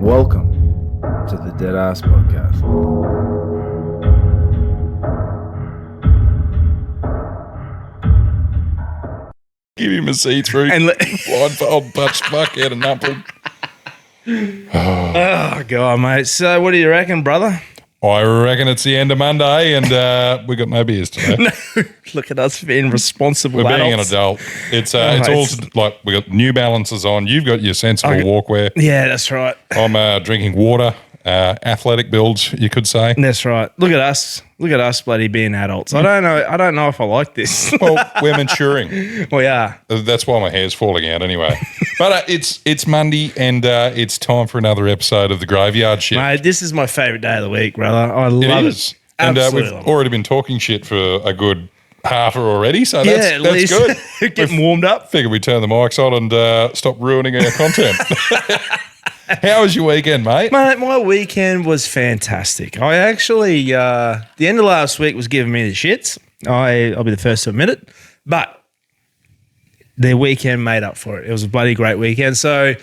Welcome to the Deadass Podcast. Give him a see-through And blindfold, punch fuck out of nupple. Oh, God, mate. So what do you reckon, brother? I reckon it's the end of Monday and we got no beers today. Look at us being responsible We're being an adults. adult. It's mate, all it's- like we got New Balances on. You've got your sensible walkwear. Yeah, that's right. I'm drinking water. Athletic builds, you could say. That's right. Look at us. Look at us bloody being adults. I don't know if I like this. Well, we're maturing. We are. That's why my hair's falling out anyway. But it's Monday and it's time for another episode of the Graveyard Shit. Mate, this is my favourite day of the week, brother. I It love is. it. And Absolutely we've love it. already been talking shit for a good half already, so Yeah, that's at least good. getting warmed up. Figured we turn the mics on and stop ruining our content. How was your weekend, mate? Mate, my weekend was fantastic. I actually, the end of last week was giving me the shits. I'll be the first to admit it. But the weekend made up for it. It was a bloody great weekend. So,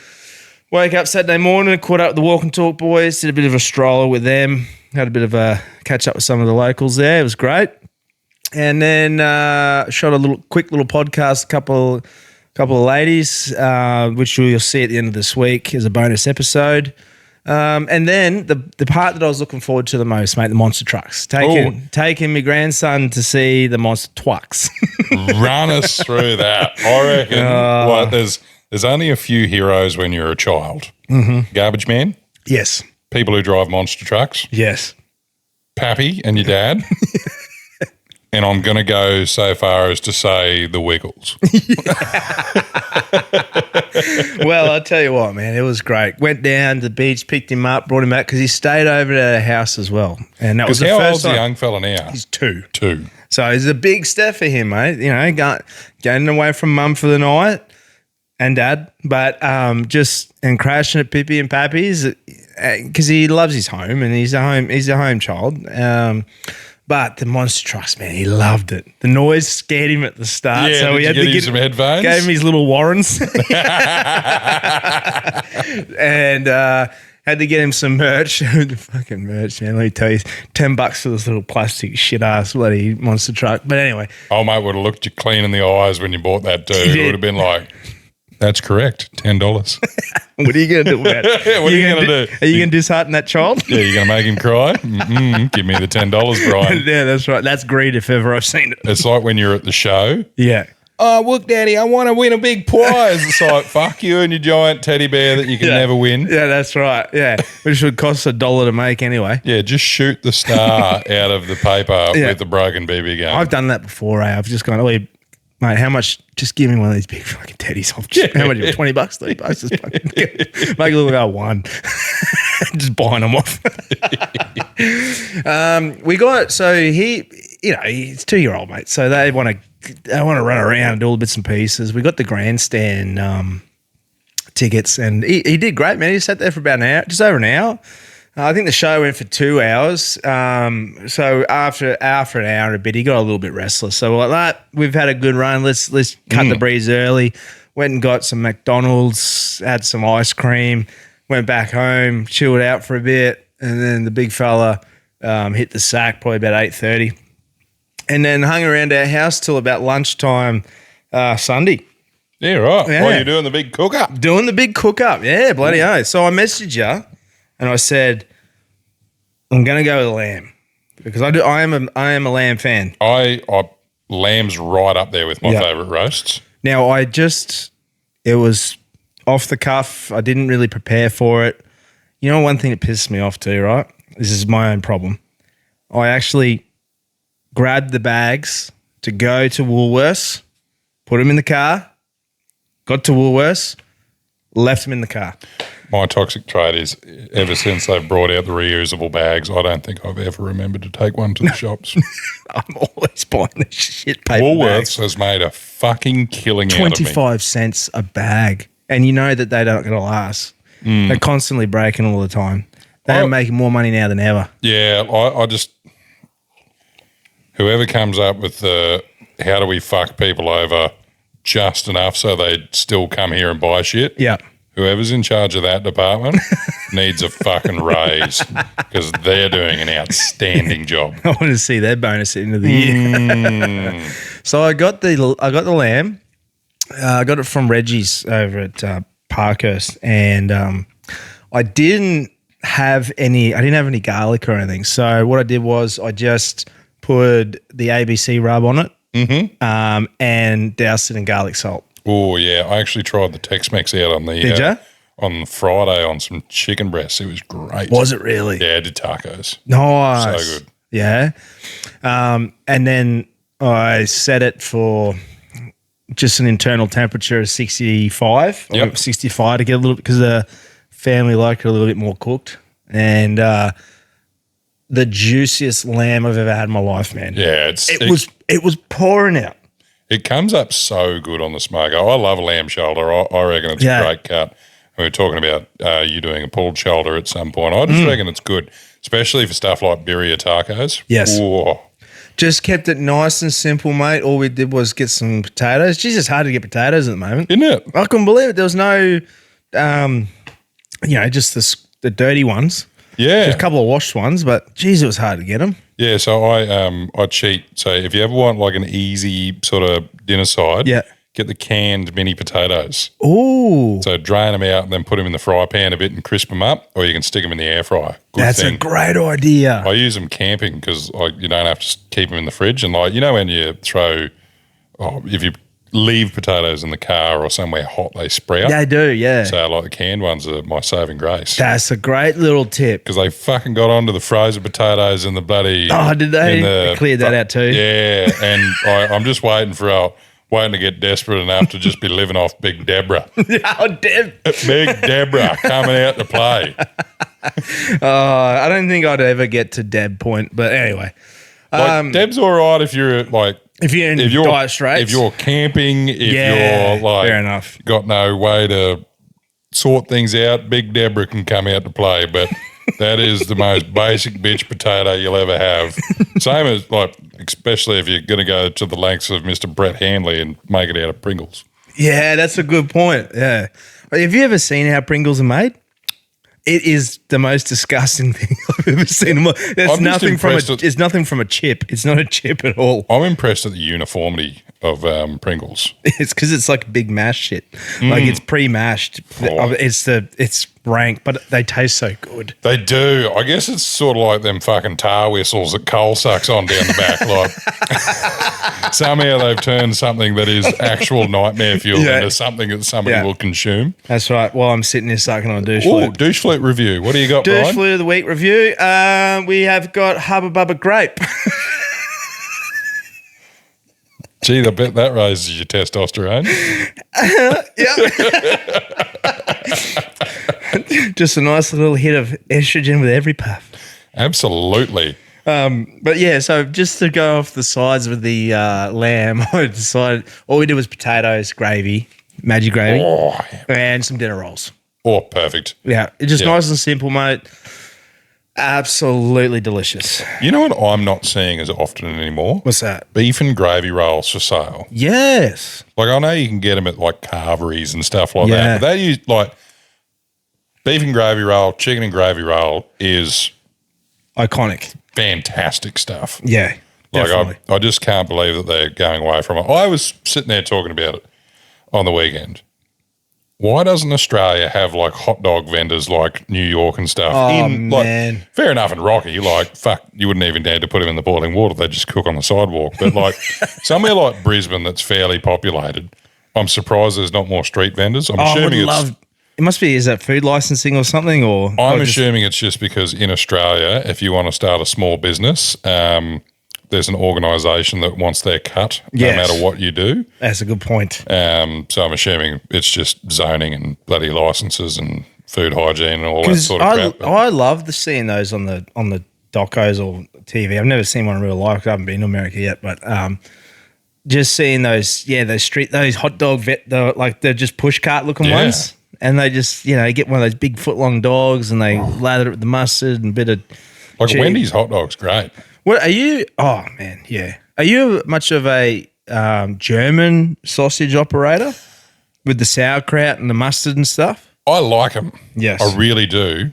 woke up Saturday morning, caught up with the Walk and Talk boys, did a bit of a stroller with them, had a bit of a catch up with some of the locals there. It was great. And then shot a quick little podcast, couple of ladies, which you'll see at the end of this week as a bonus episode. And then the part that I was looking forward to the most, mate, the monster trucks. Taking my grandson to see the monster twucks. Run us through that. I reckon there's only a few heroes when you're a child. Mm-hmm. Garbage man, Yes. people who drive monster trucks, Yes. Pappy and your dad. And I'm going to go so far as to say the Wiggles. Well, I'll tell you what, man, it was great. Went down to the beach, picked him up, brought him back because he stayed over at our house as well. And that was the How first old's the time. young fella now? He's 2. 2. So it's a big step for him, mate. You know, getting away from mum for the night and dad, but and crashing at Pippi and Pappy's because he loves his home and he's a home child. But the monster trucks, man, he loved it. The noise scared him at the start, Yeah, so did we had you to get get him some headphones? Gave him his little Warrens, and had to get him some merch. The fucking merch, man. Let me tell you, $10 for this little plastic shit ass bloody monster truck. But anyway, Oh, mate, would have looked you clean in the eyes when you bought that too. He It did. would have been like, that's correct, $10. what are you going to do about it? What are you gonna do? Are you going to dishearten that child? Yeah, you're going to make him cry? Give me the $10, Brian. Yeah, that's right. That's greed if ever I've seen it. It's like when you're at the show. Yeah. Oh, look, Daddy, I want to win a big prize. It's like, fuck you and your giant teddy bear that you can never win. Yeah, that's right. Yeah, which would cost $1 to make anyway. Yeah, just shoot the star out of the paper with the broken BB gun. I've done that before. I've just gone, mate, how much? Just give me one of these big fucking teddies. How much? $20, $30? Just fucking make it look like one. Just buying them off. He's 2-year-old, mate. So they want to run around and do all the bits and pieces. We got the grandstand tickets, and he did great, man. He sat there for about an hour, just over an hour. I think the show went for 2 hours. So after an hour and a bit, he got a little bit restless. So we're like, we've had a good run. Let's cut the breeze early. Went and got some McDonald's, had some ice cream, went back home, chilled out for a bit, and then the big fella hit the sack probably about 8:30, and then hung around our house till about lunchtime Sunday. Yeah, right. Yeah. While you're doing the big cook-up. Doing the big cook-up. Yeah, bloody oath. So I messaged you and I said, I'm going to go with lamb because I am a lamb fan. Lamb's right up there with my favourite roasts. Now, it was off the cuff. I didn't really prepare for it. You know, one thing that pisses me off too, right? This is my own problem. I actually grabbed the bags to go to Woolworths, put them in the car, got to Woolworths, left them in the car. My toxic trait is ever since they've brought out the reusable bags, I don't think I've ever remembered to take one to the shops. I'm always buying this shit paper Woolworths bags. has made a fucking killing out of me. 25 cents a bag. And you know that they're not going to last. They're constantly breaking all the time. They're making more money now than ever. Yeah, I just whoever comes up with the how do we fuck people over just enough so they still come here and buy shit. Yeah. whoever's in charge of that department needs a fucking raise because they're doing an outstanding job. I want to see their bonus at the end of the year. So I got the lamb. I got it from Reggie's over at Parkhurst, and I didn't have any garlic or anything. So what I did was I just put the ABC rub on it, and doused it in garlic salt. Oh yeah, I actually tried the Tex-Mex out on the Did ya? On Friday on some chicken breasts. It was great. Was it really? Yeah, I did tacos. Nice. So good. Yeah. And then I set it for just an internal temperature of 65. I went for 65 to get a little, because the family like it a little bit more cooked. And the juiciest lamb I've ever had in my life, man. Yeah, it was pouring out. It comes up so good on the smoker. I love a lamb shoulder. I reckon it's a great cut. We were talking about you doing a pulled shoulder at some point. I just reckon it's good, especially for stuff like birria tacos. Yes. Whoa. Just kept it nice and simple, mate. All we did was get some potatoes. Geez, it's hard to get potatoes at the moment. Isn't it? I couldn't believe it. There was no, just the dirty ones. Yeah. Just a couple of washed ones, but geez, it was hard to get them. Yeah, so I cheat. So if you ever want like an easy sort of dinner side, get the canned mini potatoes. Ooh. So drain them out and then put them in the fry pan a bit and crisp them up, or you can stick them in the air fryer. That's a great idea. I use them camping because you don't have to keep them in the fridge. And when you throw, if you leave potatoes in the car or somewhere hot, they sprout. They do, yeah. So like the canned ones are my saving grace. That's a great little tip. Because they fucking got onto the frozen potatoes and the bloody... Oh, did they? They cleared that out too. Yeah, and I'm just waiting to get desperate enough to just be living off Big Deborah. Big Deborah coming out to play. I don't think I'd ever get to Deb point, but anyway. Deb's all right if you're like... If you're in dire straits. If you're camping, if you're like... Fair enough. Got no way to sort things out, Big Deborah can come out to play, but... That is the most basic bitch potato you'll ever have. Same as especially if you're going to go to the lengths of Mr. Brett Handley and make it out of Pringles. Yeah, that's a good point. Yeah. Have you ever seen how Pringles are made? It is the most disgusting thing I've ever seen. It's nothing from a chip. It's not a chip at all. I'm impressed at the uniformity of Pringles. It's because it's like big mash shit. Like it's pre-mashed. It's rank, but they taste so good. They do. I guess it's sort of like them fucking tar whistles that Cole sucks on down the back. Like somehow they've turned something that is actual nightmare fuel into something that somebody will consume. That's right. While I'm sitting here sucking on a douche flute. Douche flute review. What do you got, Douche Brian? flute of the week review. We have got Hubba Bubba Grape. Gee, I bet that raises your testosterone. Just a nice little hit of estrogen with every puff. Absolutely. But yeah, so just to go off the sides with the lamb, I decided all we did was potatoes, gravy, Maggi gravy, and some dinner rolls. Oh, perfect. Yeah, it's just nice and simple, mate. Absolutely delicious. You know what I'm not seeing as often anymore? What's that? Beef and gravy rolls for sale. Yes. Like I know you can get them at like carveries and stuff like that. But they use like beef and gravy roll, chicken and gravy roll is iconic. Fantastic stuff. Yeah, definitely. I just can't believe that they're going away from it. I was sitting there talking about it on the weekend. Why doesn't Australia have like hot dog vendors like New York and stuff? Oh, man. Fair enough in Rocky, like, fuck, you wouldn't even dare to put them in the boiling water. They just cook on the sidewalk. But like somewhere like Brisbane that's fairly populated, I'm surprised there's not more street vendors. I'm assuming it must be, is that food licensing or something? Or I'm assuming it's just because in Australia, if you want to start a small business, there's an organisation that wants their cut no matter what you do. That's a good point. So I'm assuming it's just zoning and bloody licenses and food hygiene and all that sort of crap. I love seeing those on the docos or TV. I've never seen one in real life. I haven't been to America yet, but just seeing those hot dog they're just push cart looking ones. And they just, get one of those big foot long dogs and they lather it with the mustard and a bit of cheese. Wendy's hot dog's great. What are you? Oh man, yeah. Are you much of a German sausage operator with the sauerkraut and the mustard and stuff? I like them. Yes. I really do.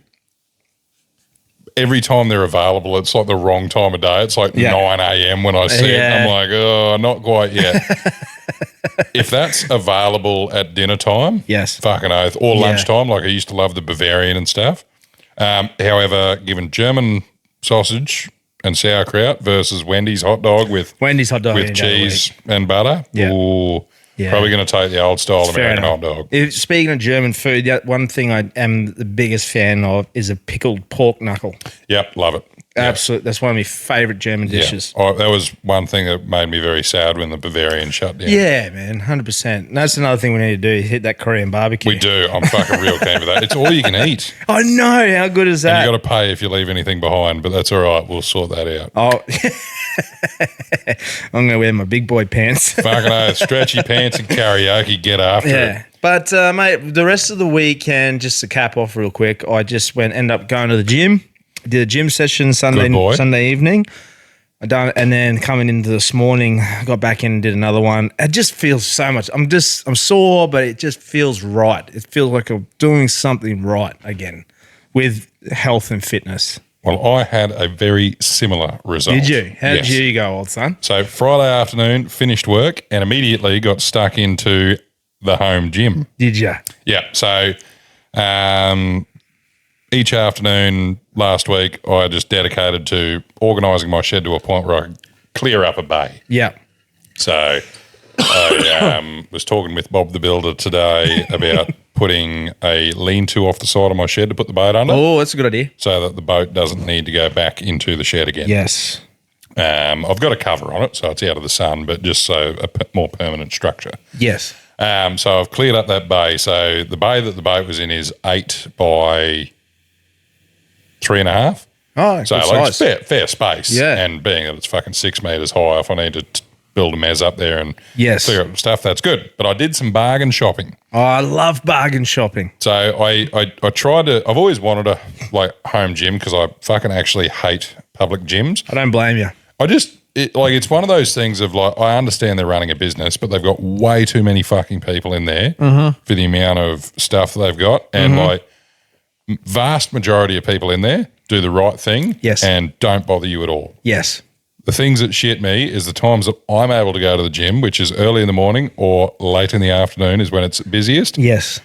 Every time they're available, it's like the wrong time of day. It's like 9 a.m. when I see it. I'm like, oh, not quite yet. If that's available at dinner time, yes, fucking oath, or lunchtime, like I used to love the Bavarian and stuff. However, given German sausage and sauerkraut versus Wendy's hot dog with cheese and butter, probably going to take the old style American hot dog. Speaking of German food, one thing I am the biggest fan of is a pickled pork knuckle. Yep, love it. Absolutely. That's one of my favourite German dishes. Yeah. That was one thing that made me very sad when the Bavarian shut down. Yeah, man, 100%. And that's another thing we need to do, hit that Korean barbecue. We do. I'm fucking real keen for that. It's all you can eat. I know. How good is that? And you got to pay if you leave anything behind, but that's all right. We'll sort that out. Oh, I'm going to wear my big boy pants. Fucking stretchy pants and karaoke, get after it. But, mate, the rest of the weekend, just to cap off real quick, I just ended up going to the gym. Did a gym session Sunday evening. I done, and then coming into this morning, got back in and did another one. It just feels so much. I'm sore, but it just feels right. It feels like I'm doing something right again with health and fitness. Well, I had a very similar result. Did you? How did you go, old son? So Friday afternoon, finished work and immediately got stuck into the home gym. Did you? Yeah. So each afternoon last week, I just dedicated to organising my shed to a point where I could clear up a bay. Yeah. So I was talking with Bob the Builder today about putting a lean-to off the side of my shed to put the boat under. Oh, that's a good idea. So that the boat doesn't need to go back into the shed again. Yes. I've got a cover on it, so it's out of the sun, but just so a more permanent structure. Yes. So I've cleared up that bay. So the bay that the boat was in is 8 by 3.5. Oh, so like it's fair space. Yeah. And being that it's fucking 6 meters high, if I need to build a mez up there and clear up stuff, that's good. But I did some bargain shopping. Oh, I love bargain shopping. So I tried to. I've always wanted a home gym because I fucking actually hate public gyms. I don't blame you. It's one of those things of I understand they're running a business, but they've got way too many fucking people in there for the amount of stuff that they've got, and vast majority of people in there do the right thing and don't bother you at all. Yes. The things that shit me is the times that I'm able to go to the gym, which is early in the morning or late in the afternoon is when it's busiest. Yes.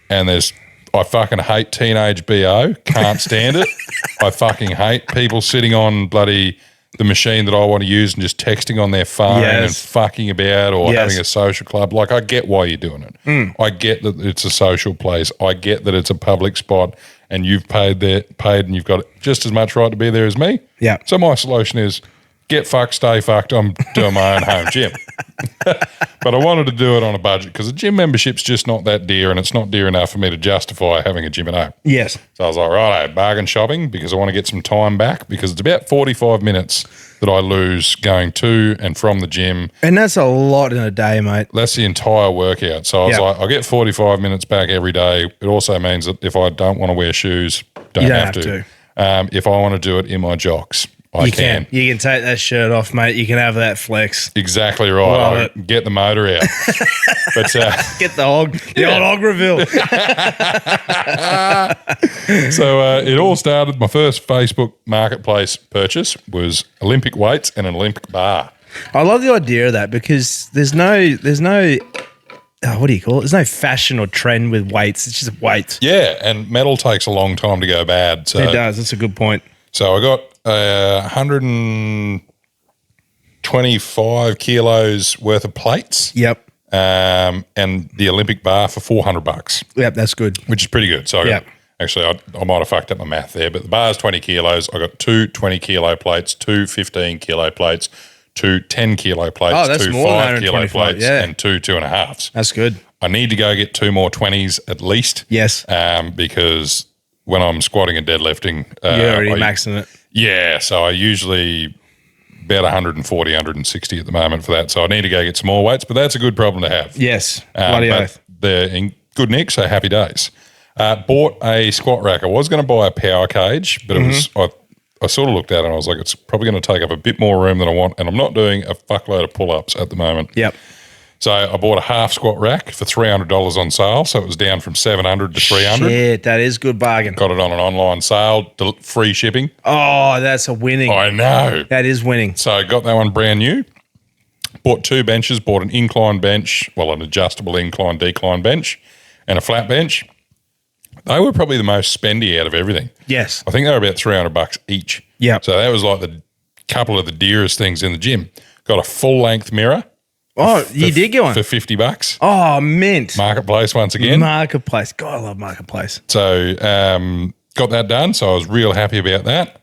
And I fucking hate teenage BO. Can't stand it. I fucking hate people sitting on bloody the machine that I want to use and just texting on their phone and fucking about or having a social club. I get why you're doing it. I get that it's a social place. I get that it's a public spot and you've paid and you've got just as much right to be there as me. Yeah. So my solution is get fucked, stay fucked. I'm doing my own home gym. But I wanted to do it on a budget because a gym membership's just not that dear and it's not dear enough for me to justify having a gym at home. Yes. So I was like, right, bargain shopping because I want to get some time back because it's about 45 minutes that I lose going to and from the gym. And that's a lot in a day, mate. That's the entire workout. So I was like, I get 45 minutes back every day. It also means that if I don't want to wear shoes, don't have to. If I want to do it in my jocks, I can. You can take that shirt off, mate. You can have that flex. Exactly right. Get the motor out. But get the old hog reveal. So it all started. My first Facebook marketplace purchase was Olympic weights and an Olympic bar. I love the idea of that because there's no what do you call it? There's no fashion or trend with weights. It's just weights. Yeah, and metal takes a long time to go bad. So it does. That's a good point. So I got 125 kilos worth of plates. Yep. And the Olympic bar for $400. Yep, that's good. Which is pretty good. So I might have fucked up my math there, but the bar's 20 kilos. I got 2 20-kilo plates, 2 15-kilo plates, 2 10-kilo plates, 2 5-kilo plates, and 2 2.5s. That's good. I need to go get 2 more 20s at least. Yes. Because when I'm squatting and deadlifting, you're already maxing it. Yeah, so I usually about 140, 160 at the moment for that. So I need to go get some more weights, but that's a good problem to have. Yes, bloody oath. They're in good nick, so happy days. Bought a squat rack. I was going to buy a power cage, but it was I sort of looked at it and I was like, it's probably going to take up a bit more room than I want, and I'm not doing a fuckload of pull-ups at the moment. Yep. So I bought a half squat rack for $300 on sale. So it was down from $700 to $300. Shit, that is good bargain. Got it on an online sale, free shipping. Oh, that's a winning. I know. That is winning. So I got that one brand new. Bought 2 benches, bought an incline bench, well, an adjustable incline decline bench and a flat bench. They were probably the most spendy out of everything. Yes. I think they were about $300 each. Yeah. So that was like the couple of the dearest things in the gym. Got a full length mirror. Oh, you did get one? For $50. Oh, mint. Marketplace once again. Marketplace. God, I love Marketplace. So got that done. So I was real happy about that.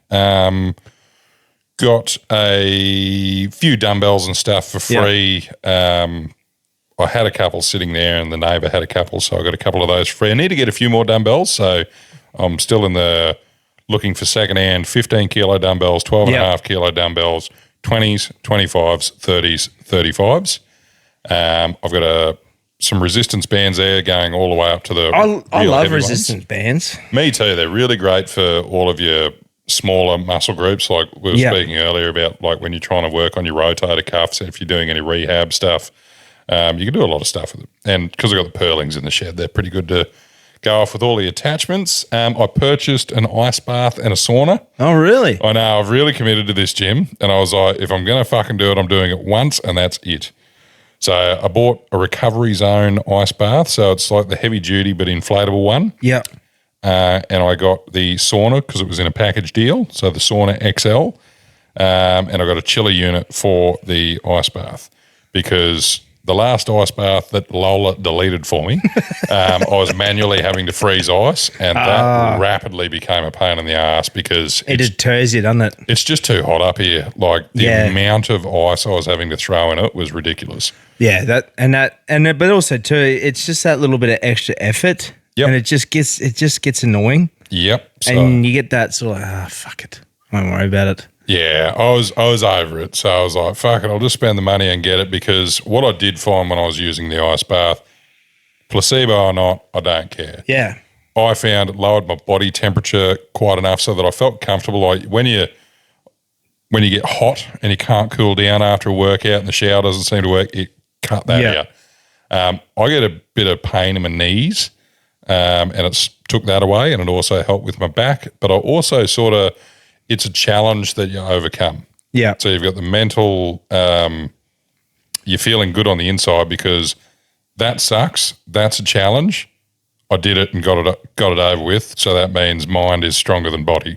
Got a few dumbbells and stuff for free. I had a couple sitting there and the neighbour had a couple, so I got a couple of those for free. I need to get a few more dumbbells, so I'm still looking for second-hand 15-kilo dumbbells, 12.5-kilo dumbbells, 20s, 25s, 30s, 35s. I've got some resistance bands there going all the way up to the I love ones. resistance bands. Me too. They're really great for all of your smaller muscle groups, like we were speaking earlier about, like when you're trying to work on your rotator cuffs, if you're doing any rehab stuff. You can do a lot of stuff with it. And because I've got the purlings in the shed, they're pretty good to go off with all the attachments. I purchased an ice bath and a sauna. Oh, really? I know. I've really committed to this gym. And I was like, if I'm going to fucking do it, I'm doing it once and that's it. So I bought a recovery zone ice bath. So it's like the heavy duty but inflatable one. Yeah. And I got the sauna because it was in a package deal. So the sauna XL. And I got a chiller unit for the ice bath because the last ice bath that Lola deleted for me, I was manually having to freeze ice, and that rapidly became a pain in the ass because it deters you, doesn't it? It's just too hot up here. Like the amount of ice I was having to throw in it was ridiculous. Yeah, but also too, it's just that little bit of extra effort, and it just gets annoying. Yep, and you get that sort of fuck it, I won't worry about it. Yeah, I was over it. So I was like, fuck it, I'll just spend the money and get it, because what I did find when I was using the ice bath, placebo or not, I don't care. Yeah. I found it lowered my body temperature quite enough so that I felt comfortable. Like when you get hot and you can't cool down after a workout and the shower doesn't seem to work, it cut that out. I get a bit of pain in my knees, and it took that away, and it also helped with my back. But I also it's a challenge that you overcome. Yeah. So you've got the mental, you're feeling good on the inside because that sucks. That's a challenge. I did it and got it over with. So that means mind is stronger than body.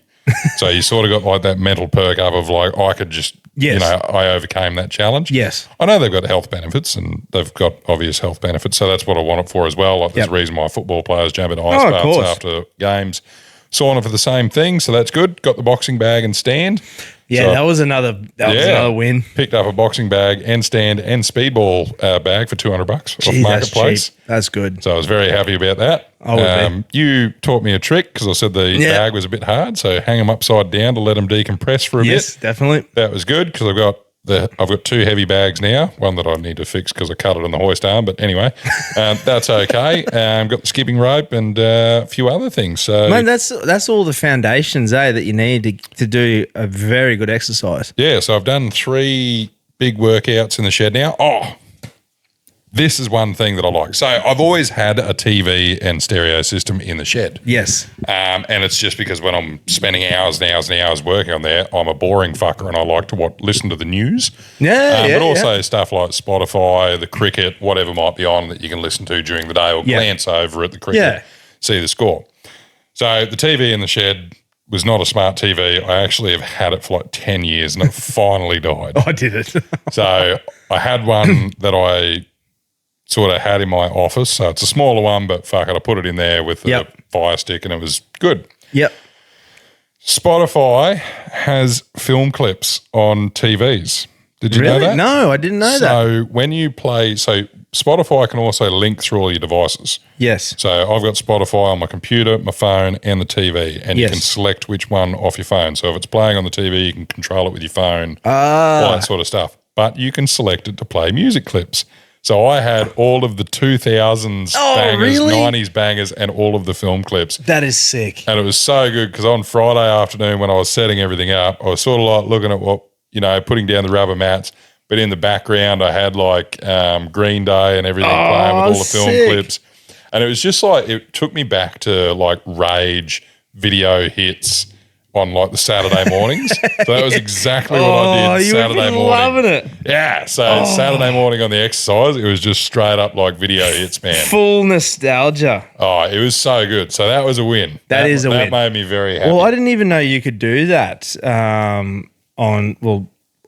So you sort of got like that mental perk up of like, I could just, I overcame that challenge. Yes. I know they've got health benefits and they've got obvious health benefits. So that's what I want it for as well. Like there's a reason why football players jump into ice baths after games. Sauna for the same thing, so that's good. Got the boxing bag and stand. Yeah, so that was another win. Picked up a boxing bag and stand and speedball bag for $200 off Marketplace. That's good. So I was very happy about that. You taught me a trick because I said the bag was a bit hard, so hang them upside down to let them decompress for a bit. Yes, definitely. That was good because I've got 2 heavy bags now, one that I need to fix because I cut it on the hoist arm, but anyway, that's okay. Got the skipping rope and a few other things. So, man, that's all the foundations, that you need to do a very good exercise. Yeah, so I've done 3 big workouts in the shed now. Oh, this is one thing that I like. So I've always had a TV and stereo system in the shed. Yes. And it's just because when I'm spending hours and hours and hours working on there, I'm a boring fucker and I like to listen to the news. But also stuff like Spotify, the cricket, whatever might be on that you can listen to during the day or glance over at the cricket, see the score. So the TV in the shed was not a smart TV. I actually have had it for like 10 years and it finally died. I did it. So I had one that I sort of had in my office. So it's a smaller one, but fuck it, I put it in there with the Fire Stick and it was good. Yep. Spotify has film clips on TVs. Did you know that? No, I didn't know that. So when you play, Spotify can also link through all your devices. Yes. So I've got Spotify on my computer, my phone, and the TV, and you can select which one off your phone. So if it's playing on the TV, you can control it with your phone, all that sort of stuff. But you can select it to play music clips. So I had all of the 2000s bangers, 90s bangers, and all of the film clips. That is sick. And it was so good because on Friday afternoon when I was setting everything up, I was sort of like looking at putting down the rubber mats, but in the background I had like Green Day and everything playing with all the film clips. And it was just like, it took me back to like rage video hits on like the Saturday mornings. So that was exactly what I did Saturday morning. Loving it. Yeah. So Saturday morning on the exercise, it was just straight up like video hits, man. Full nostalgia. Oh, it was so good. So that was a win. That is a win. That made me very happy. Well, I didn't even know you could do that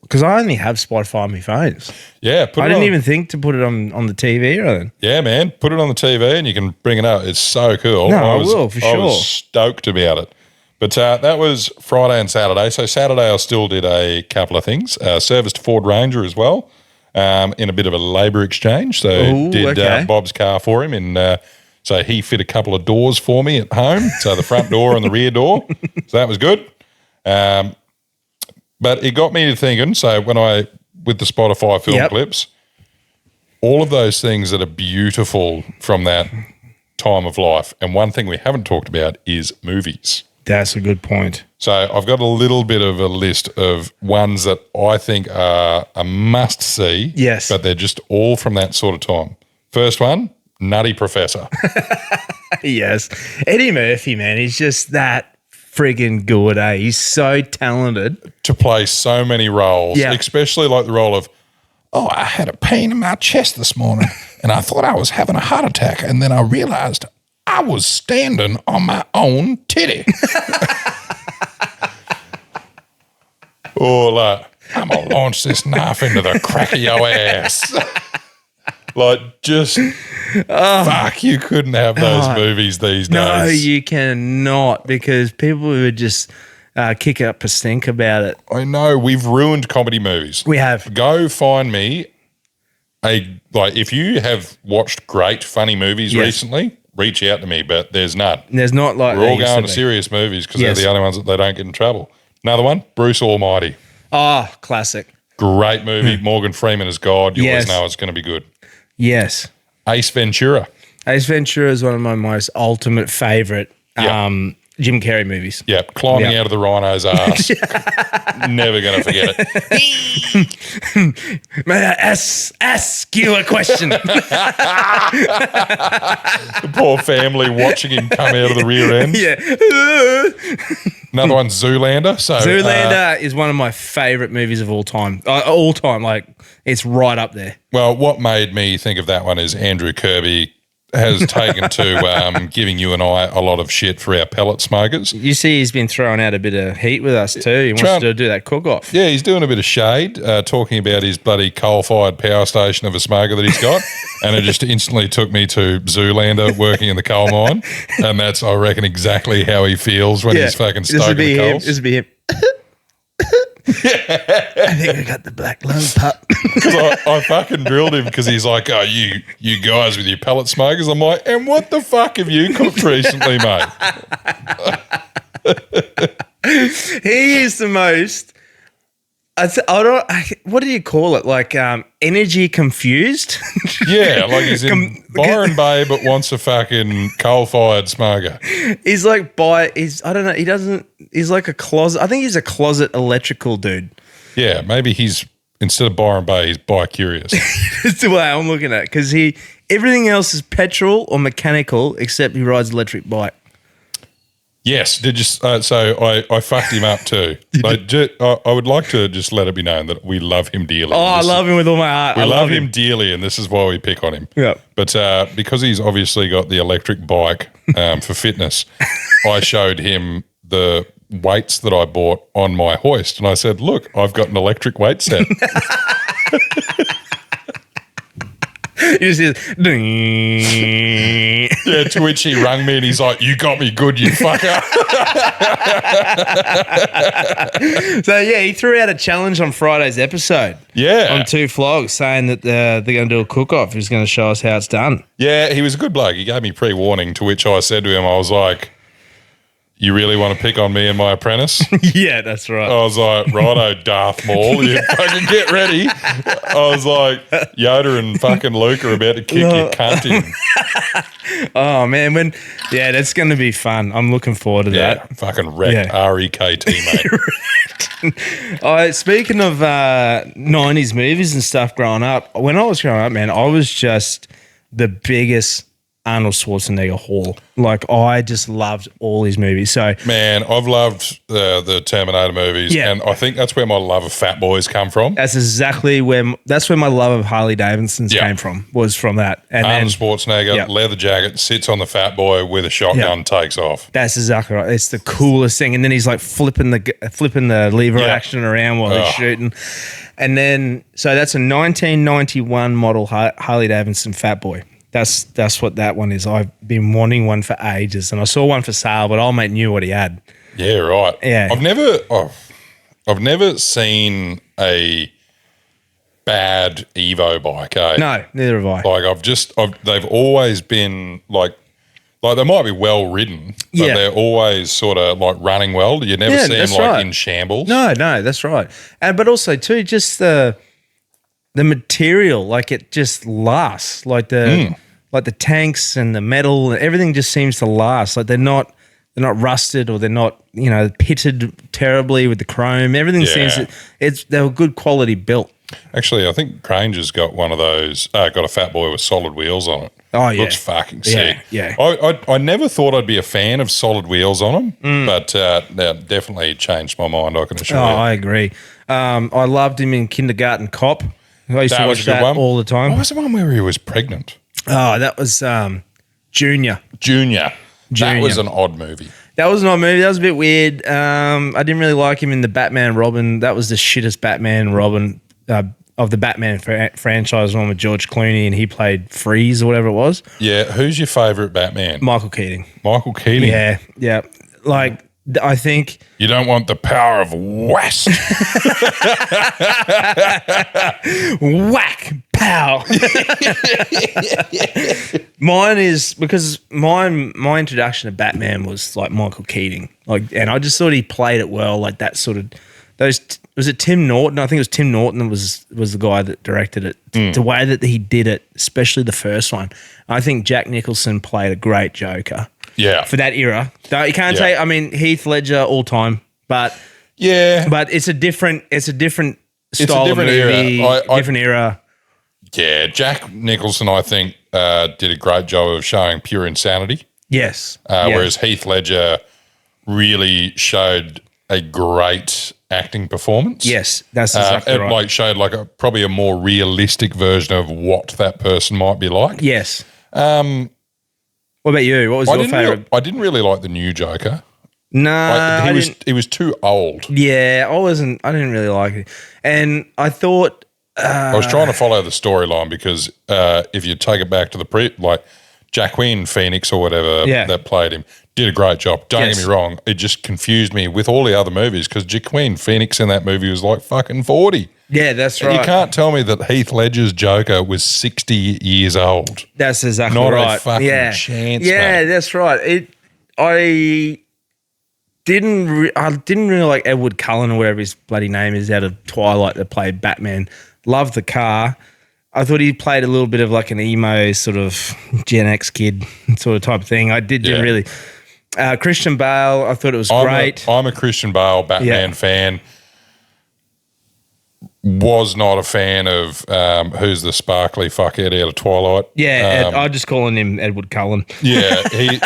because I only have Spotify on my phones. Yeah. I didn't even think to put it on the TV or anything. Yeah, man. Put it on the TV and you can bring it up. It's so cool. No, I will, for I sure. was stoked about it. But that was Friday and Saturday. So Saturday I still did a couple of things. Serviced Ford Ranger as well in a bit of a labour exchange. So Bob's car for him. And so he fit a couple of doors for me at home. So the front door and the rear door. So that was good. But it got me to thinking, so with the Spotify film clips, all of those things that are beautiful from that time of life. And one thing we haven't talked about is movies. That's a good point. So I've got a little bit of a list of ones that I think are a must see. Yes. But they're just all from that sort of time. First one, Nutty Professor. Yes. Eddie Murphy, man, he's just that friggin' good, eh? He's so talented. To play so many roles, especially like the role of, I had a pain in my chest this morning and I thought I was having a heart attack and then I realized I was standing on my own titty. Or like, I'm going to launch this knife into the crack of your ass. Like, just, fuck, you couldn't have those movies these days. No, you cannot, because people would just kick up a stink about it. I know, we've ruined comedy movies. We have. Go find me if you have watched great funny movies recently, reach out to me, but there's none. There's not like we're all going to serious movies because they're the only ones that they don't get in trouble. Another one, Bruce Almighty. Oh, classic. Great movie. Morgan Freeman as God. You always know it's going to be good. Yes. Ace Ventura. Ace Ventura is one of my most ultimate favourite Jim Carrey movies. Yep. Climbing out of the rhino's ass. Never going to forget it. May I ask you a question? The poor family watching him come out of the rear end. Yeah. Another one, Zoolander. So Zoolander is one of my favourite movies of all time. Like, it's right up there. Well, what made me think of that one is Andrew Kirby has taken to giving you and I a lot of shit for our pellet smokers. You see he's been throwing out a bit of heat with us too. He wants to do that cook-off. Yeah, he's doing a bit of shade, talking about his bloody coal-fired power station of a smoker that he's got, and it just instantly took me to Zoolander working in the coal mine, and that's, I reckon, exactly how he feels when he's fucking stoking the coals. This would be him. I think I got the black lung, pup. Because I fucking drilled him because he's like, oh, you guys with your pellet smokers. I'm like, and what the fuck have you cooked recently, mate? He is the most, what do you call it? Like energy confused? Yeah, like he's in Byron Bay but wants a fucking coal-fired smoker. He's like he's like a closet. I think he's a closet electrical dude. Yeah, maybe he's, instead of Byron Bay, he's bi-curious. That's the way I'm looking at it, because everything else is petrol or mechanical except he rides electric bike. Yes, did you? So I fucked him up too. I would like to just let it be known that we love him dearly. Oh, I love him with all my heart. We love him dearly, and this is why we pick on him. Yeah. But because he's obviously got the electric bike for fitness, I showed him the weights that I bought on my hoist, and I said, "Look, I've got an electric weight set." You just hear, ding. Yeah, to which he rang me and he's like, you got me good, you fucker. So, yeah, he threw out a challenge on Friday's episode. Yeah. On 2 Flogs, saying that they're going to do a cook-off. He's going to show us how it's done. Yeah, he was a good bloke. He gave me pre-warning, to which I said to him, I was like, you really want to pick on me and my apprentice? Yeah, that's right. I was like, righto, Darth Maul, you fucking get ready. I was like, Yoda and fucking Luke are about to kick your cunt in. Oh, man. That's going to be fun. I'm looking forward to Yeah, that. fucking wrecked REKT, mate. Speaking of 90s movies and stuff growing up, when I was growing up, man, I was just the biggest Arnold Schwarzenegger whore. Like, I just loved all his movies. So, Man, I've loved the Terminator movies, and I think that's where my love of fat boys come from. that's exactly where my love of Harley Davidson's came from, was from that. And Arnold then Schwarzenegger, leather jacket, sits on the fat boy with a shotgun, takes off. that's exactly right. It's the coolest thing. And then he's like flipping the lever action around while he's shooting. And then, so that's a 1991 model Harley Davidson Fat Boy. That's what that one is. I've been wanting one for ages, and I saw one for sale, but old mate knew what he had. Yeah, right. Yeah. I've never seen a bad Evo bike. Eh? No, neither have I. Like they've always been like they might be well ridden, but they're always sort of like running well. You never see them like in shambles. No, that's right. But also too, just the material, like it just lasts. Like the tanks and the metal, everything just seems to last. Like they're not rusted, or they're not, pitted terribly with the chrome. Everything seems they were good quality built. Actually, I think Granger's got one of those. Got a Fat Boy with solid wheels on it. Oh yeah, looks fucking sick. Yeah. I never thought I'd be a fan of solid wheels on them, but that definitely changed my mind. I can assure you. I agree. I loved him in Kindergarten Cop. I used to watch that all the time. What was the one where he was pregnant? Oh, that was Junior. That was an odd movie. That was an odd movie. That was a bit weird. I didn't really like him in the Batman Robin. That was the shittest Batman Robin of the Batman franchise, one with George Clooney, and he played Freeze or whatever it was. Yeah. Who's your favourite Batman? Michael Keating. Michael Keating? Yeah. Like, I think... You don't want the power of West. Whack! Pow! Mine is, because my introduction to Batman was like Michael Keating. And I just thought he played it well, like that sort of... Was it Tim Norton? I think it was Tim Norton that was the guy that directed it. The way that he did it, especially the first one. I think Jack Nicholson played a great Joker. Yeah. For that era. You can't say, I mean, Heath Ledger all time, but it's a different style of movie, different era. Yeah, Jack Nicholson, I think, did a great job of showing pure insanity. Yes. Whereas Heath Ledger really showed a great acting performance. Yes, that's exactly right. It like showed like probably a more realistic version of what that person might be like. Yes. What about you? What was your favorite? I didn't really like the new Joker. No, he was too old. Yeah, I didn't really like it, and I thought I was trying to follow the storyline because if you take it back to the Joaquin Phoenix or whatever that played him did a great job. Don't get me wrong, it just confused me with all the other movies because Joaquin Phoenix in that movie was like fucking 40. Yeah, that's right. You can't tell me that Heath Ledger's Joker was 60 years old. That's exactly right. Not a fucking chance, Yeah, mate. that's right. I didn't really like Edward Cullen or whatever his bloody name is out of Twilight that played Batman. Loved the car. I thought he played a little bit of like an emo sort of Gen X kid sort of type of thing. I didn't really. Christian Bale, I thought it was great. I'm a Christian Bale Batman fan. Was not a fan of who's the sparkly fuckhead out of Twilight. Yeah, I'm just calling him Edward Cullen. Yeah, he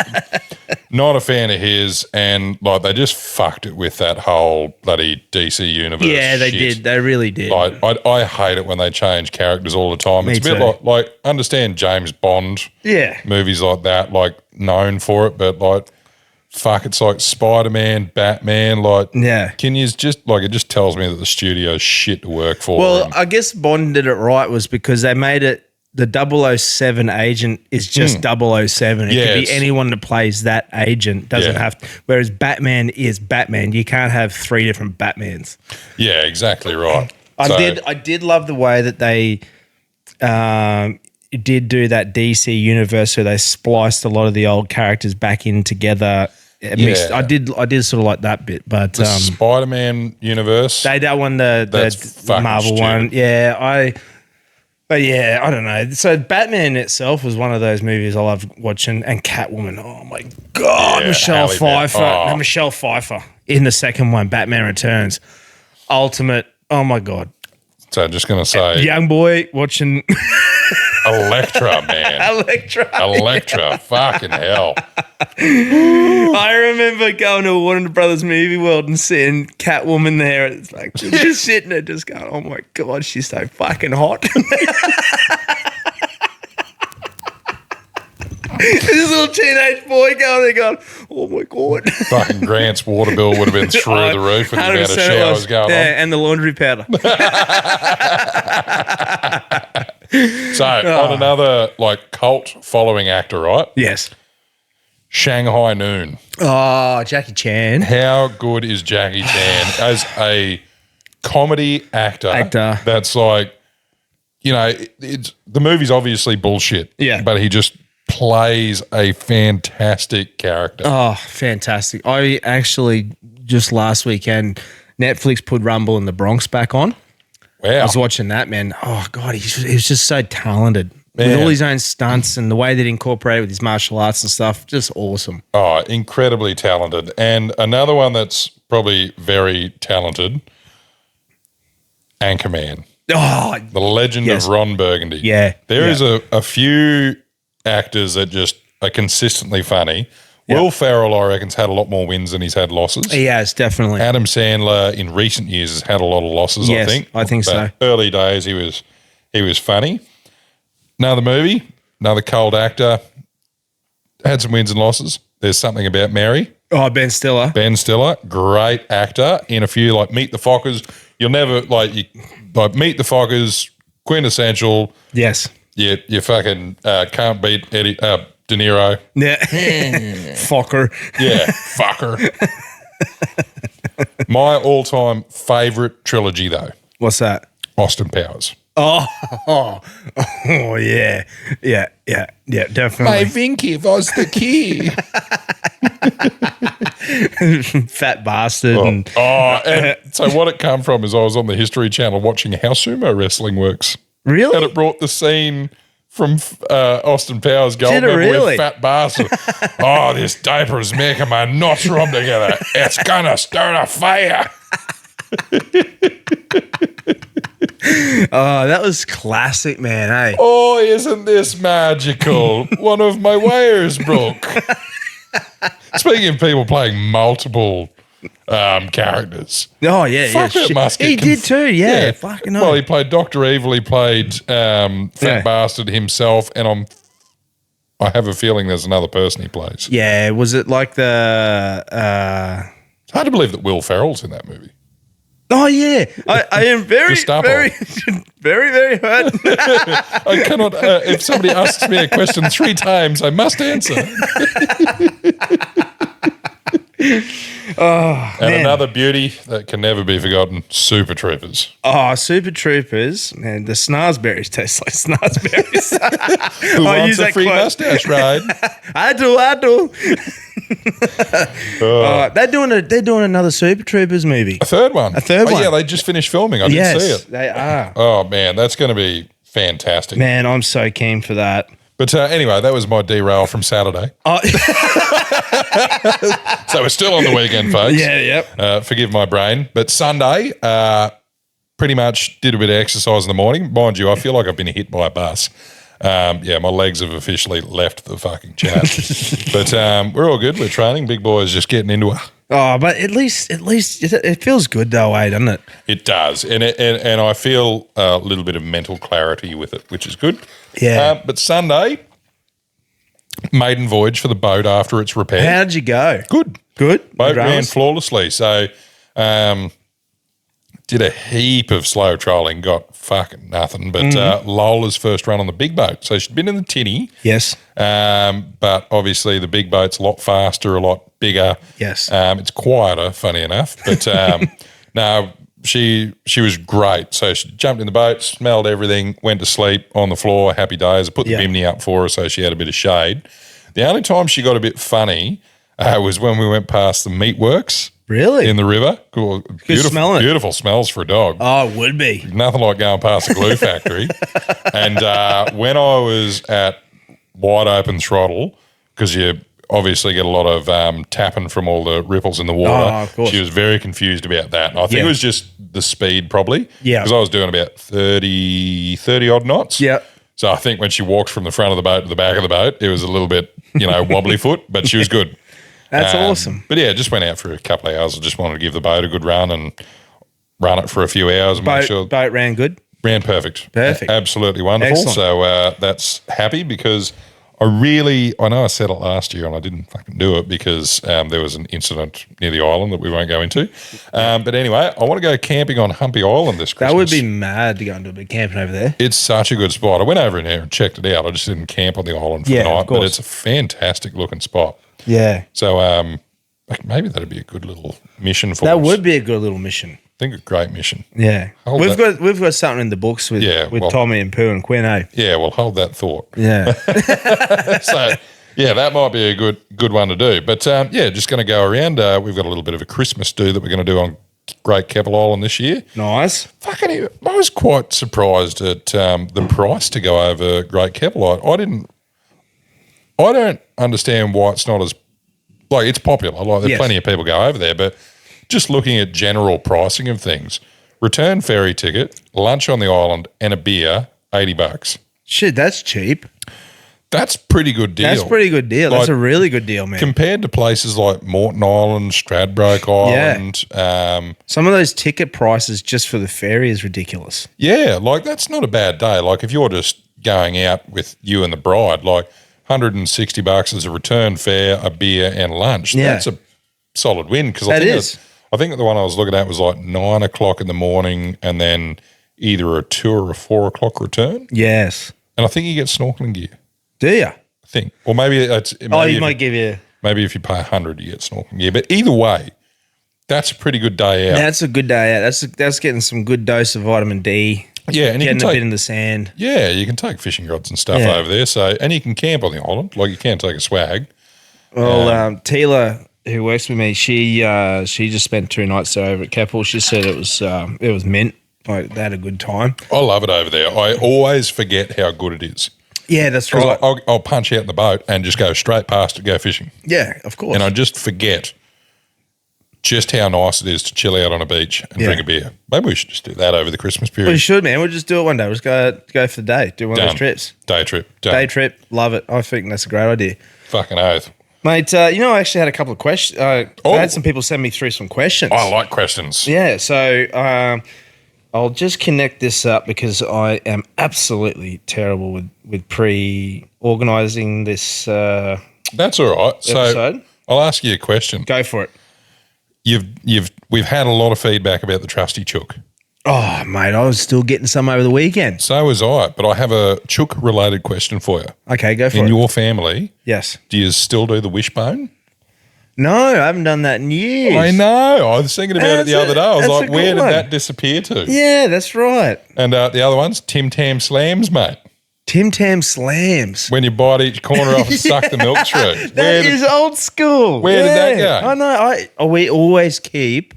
not a fan of his, and like they just fucked it with that whole bloody DC universe. Yeah, they did. They really did. Like I hate it when they change characters all the time. It's a bit like understand James Bond. Yeah, movies like that, like known for it, but like. Fuck, it's like Spider-Man, Batman, can you just, like, it just tells me that the studio's shit to work for. Well, I guess Bond did it right was because they made it, the 007 agent is just 007. It could be anyone that plays that agent, doesn't have to, whereas Batman is Batman. You can't have three different Batmans. Yeah, exactly right. I did love the way that they did do that DC universe where they spliced a lot of the old characters back in together mixed. Yeah. I did sort of like that bit, but The Spider-Man universe. that one, the fucking Marvel stupid. one, But yeah, I don't know. So Batman itself was one of those movies I love watching, and Catwoman. Oh my god, Yeah, Michelle Halle Berry. Pfeiffer. Oh. No, Michelle Pfeiffer in the second one, Batman Returns. Ultimate. Oh my god, So I'm just going to say young boy watching Elektra, man. Elektra. Fucking hell. I remember going to a Warner Brothers movie world and seeing Catwoman there. It's like just sitting there, just going, "Oh my god, she's so fucking hot." This little teenage boy going there, going, "Oh my god." Fucking Grant's water bill would have been through the roof with the amount of 100% it showers was. going Yeah, and the laundry powder. on. So on another like cult following actor, right? Yes. Shanghai Noon. Oh, Jackie Chan. How good is Jackie Chan as a comedy actor? That's like, it's the movie's obviously bullshit. Yeah. But he just plays a fantastic character. Oh, fantastic. I actually, just last weekend, Netflix put Rumble in the Bronx back on. Wow. I was watching that, man. Oh, God, he was just so talented. Man. With all his own stunts and the way that he incorporated with his martial arts and stuff, just awesome. Oh, incredibly talented. And another one that's probably very talented, Anchorman. Oh, The Legend Yes. of Ron Burgundy. Yeah, There yeah. is a few actors that just are consistently funny. Yeah. Will Ferrell, I reckon's had a lot more wins than he's had losses. he has, definitely. Adam Sandler in recent years has had a lot of losses, Yes, I think. so. Early days he was funny. Another movie, another cold actor, had some wins and losses. There's Something About Mary. Oh, Ben Stiller. Ben Stiller, great actor in a few like Meet the Fockers. You'll never like Meet the Fockers, quintessential. Yes. You fucking can't beat Eddie De Niro. Yeah. Fucker. Yeah, fucker. My all-time favorite trilogy though, What's that? Austin Powers. Oh, yeah. Yeah, definitely. Vinky was the key. Fat bastard. And And so what it come from is I was on the History Channel watching how sumo wrestling works. really? And it brought the scene from Austin Powers going Did it really? with Fat Bastard. Oh, this diaper is making my nuts rub together. It's going to start a fire. Oh, that was classic, man. Hey. Oh, isn't this magical? One of my wires broke. Speaking of people playing multiple characters. Oh, yeah, Fuck, yeah. it shit. must get He did too, yeah. Fucking Well, hell. he played Dr. Evil. He played Fat Bastard himself, and I have a feeling there's another person he plays. Yeah, was it like the... It's hard to believe that Will Ferrell's in that movie. Oh, yeah. I am very, Gestapo. very, very, very hurt. I cannot, if somebody asks me a question 3 times, I must answer. And man. another beauty that can never be forgotten, Super Troopers. Oh, Super Troopers. Man, the snarsberries taste like snarsberries. Who I wants use a that free quote. mustache ride? I do. They're doing another Super Troopers movie. A third one. third one. Yeah, they just finished filming. I didn't see it. They are. Oh, man, that's going to be fantastic. Man, I'm so keen for that. But anyway, that was my derail from Saturday. Oh, So we're still on the weekend, folks. yeah, yep. Forgive my brain. But Sunday, pretty much did a bit of exercise in the morning. Mind you, I feel like I've been hit by a bus. My legs have officially left the fucking chat. But we're all good. We're training. Big boy's just getting into it. Oh, but at least it feels good though, doesn't it? It does. And I feel a little bit of mental clarity with it, which is good. Yeah. But Sunday, maiden voyage for the boat after it's repaired. How'd you go? Good. Good. Boat No ran dramas? flawlessly. So did a heap of slow trolling, got fucking nothing. But Lola's first run on the big boat. So she'd been in the tinny. Yes. But obviously the big boat's a lot faster, a lot bigger. Yes. It's quieter, funny enough. But no, she was great. So she jumped in the boat, smelled everything, went to sleep on the floor, happy days. I put the Yeah. bimini up for her so she had a bit of shade. The only time she got a bit funny, was when we went past the meatworks Really? in the river. Cool, beautiful, smelling. beautiful smells for a dog. Oh, it would be. Nothing like going past the glue factory. And when I was at wide open throttle, because you obviously get a lot of tapping from all the ripples in the water. Oh, of course. She was very confused about that. And I think it was just the speed probably. Yeah. Because I was doing about 30 odd knots. Yeah. So I think when she walked from the front of the boat to the back of the boat, it was a little bit, wobbly foot, but she was good. That's awesome. But yeah, just went out for a couple of hours. I just wanted to give the boat a good run and run it for a few hours and make sure. Boat ran good? Ran perfect. Perfect. Absolutely wonderful. Excellent. So that's happy because I know I said it last year and I didn't fucking do it because there was an incident near the island that we won't go into. But anyway, I want to go camping on Humpy Island this Christmas. That would be mad to go and do a bit camping over there. It's such a good spot. I went over in there and checked it out. I just didn't camp on the island for the Yeah, night, of course. but it's a fantastic looking spot. Yeah. So maybe that'd be a good little mission for us. That would be a good little mission. I think a great mission. Yeah. Hold We've got something in the books with Tommy and Pooh and Quinn, eh? Yeah, well, hold that thought. Yeah. So, yeah, that might be a good one to do. But, just going to go around. We've got a little bit of a Christmas do that we're going to do on Great Keppel Island this year. Nice. Fucking, I was quite surprised at the price to go over Great Keppel Island. I don't understand why it's not as, it's popular. There's plenty of people go over there, but just looking at general pricing of things, return ferry ticket, lunch on the island, and a beer, $80. Shit, that's cheap. That's pretty good deal. That's a pretty good deal. That's a really good deal, man. Compared to places like Moreton Island, Stradbroke Island. Some of those ticket prices just for the ferry is ridiculous. Yeah, that's not a bad day. If you're just going out with you and the bride, $160 is a return fare, a beer, and lunch. Yeah. That's a solid win because I think the one I was looking at was 9 o'clock in the morning and then either a 2 or a 4 o'clock return. Yes. And I think you get snorkeling gear. Do you? I think. Or maybe it's. Maybe might give you. Maybe if you pay $100, you get snorkeling gear. But either way, that's a pretty good day out. That's a good day out. That's getting some good dose of vitamin D. Yeah, and getting a bit in the sand. Yeah, you can take fishing rods and stuff over there. So, and you can camp on the island. You can take a swag. Well, Tila, who works with me, she just spent 2 nights there over at Keppel. She said it was mint. They had a good time. I love it over there. I always forget how good it is. Yeah, that's right. I'll punch out in the boat and just go straight past it, go fishing. Yeah, of course. And I just forget just how nice it is to chill out on a beach and drink a beer. Maybe we should just do that over the Christmas period. We should, man. We'll just do it one day. We'll just go for the day. Do one of those trips. Day trip. Done. Day trip. Love it. I think that's a great idea. Fucking oath. Mate, I actually had a couple of questions. I had some people send me through some questions. I like questions. Yeah, so I'll just connect this up because I am absolutely terrible with pre-organising this That's all right. episode. So I'll ask you a question. Go for it. We've had a lot of feedback about the trusty chook. Oh, mate, I was still getting some over the weekend. So was I, but I have a chook-related question for you. Okay, go for it. In your family, yes. do you still do the wishbone? No, I haven't done that in years. I know. I was thinking about it the other day. I was like, where did one. that disappear to? Yeah, that's right. And the other one's Tim Tam Slams, mate. Tim Tam Slams. When you bite each corner off and suck the milk through. That is old school. Where did that go? I know. We always keep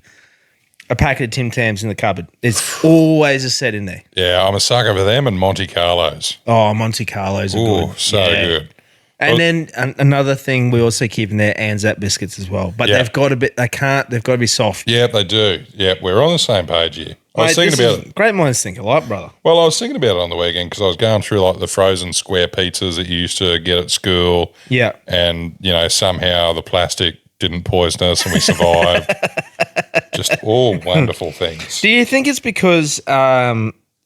a packet of Tim Tams in the cupboard. There's always a set in there. Yeah, I'm a sucker for them and Monte Carlos. Oh, Monte Carlos are Oh, good. so good. And then another thing we also keep in there, Anzac biscuits as well. But they've got to be soft. Yeah, they do. Yeah, we're on the same page here. I was Mate, thinking about it. Great minds think alike, brother. Well, I was thinking about it on the weekend because I was going through the frozen square pizzas that you used to get at school. Yeah. And, somehow the plastic didn't poison us and we survived. Just all wonderful things. Do you think it's because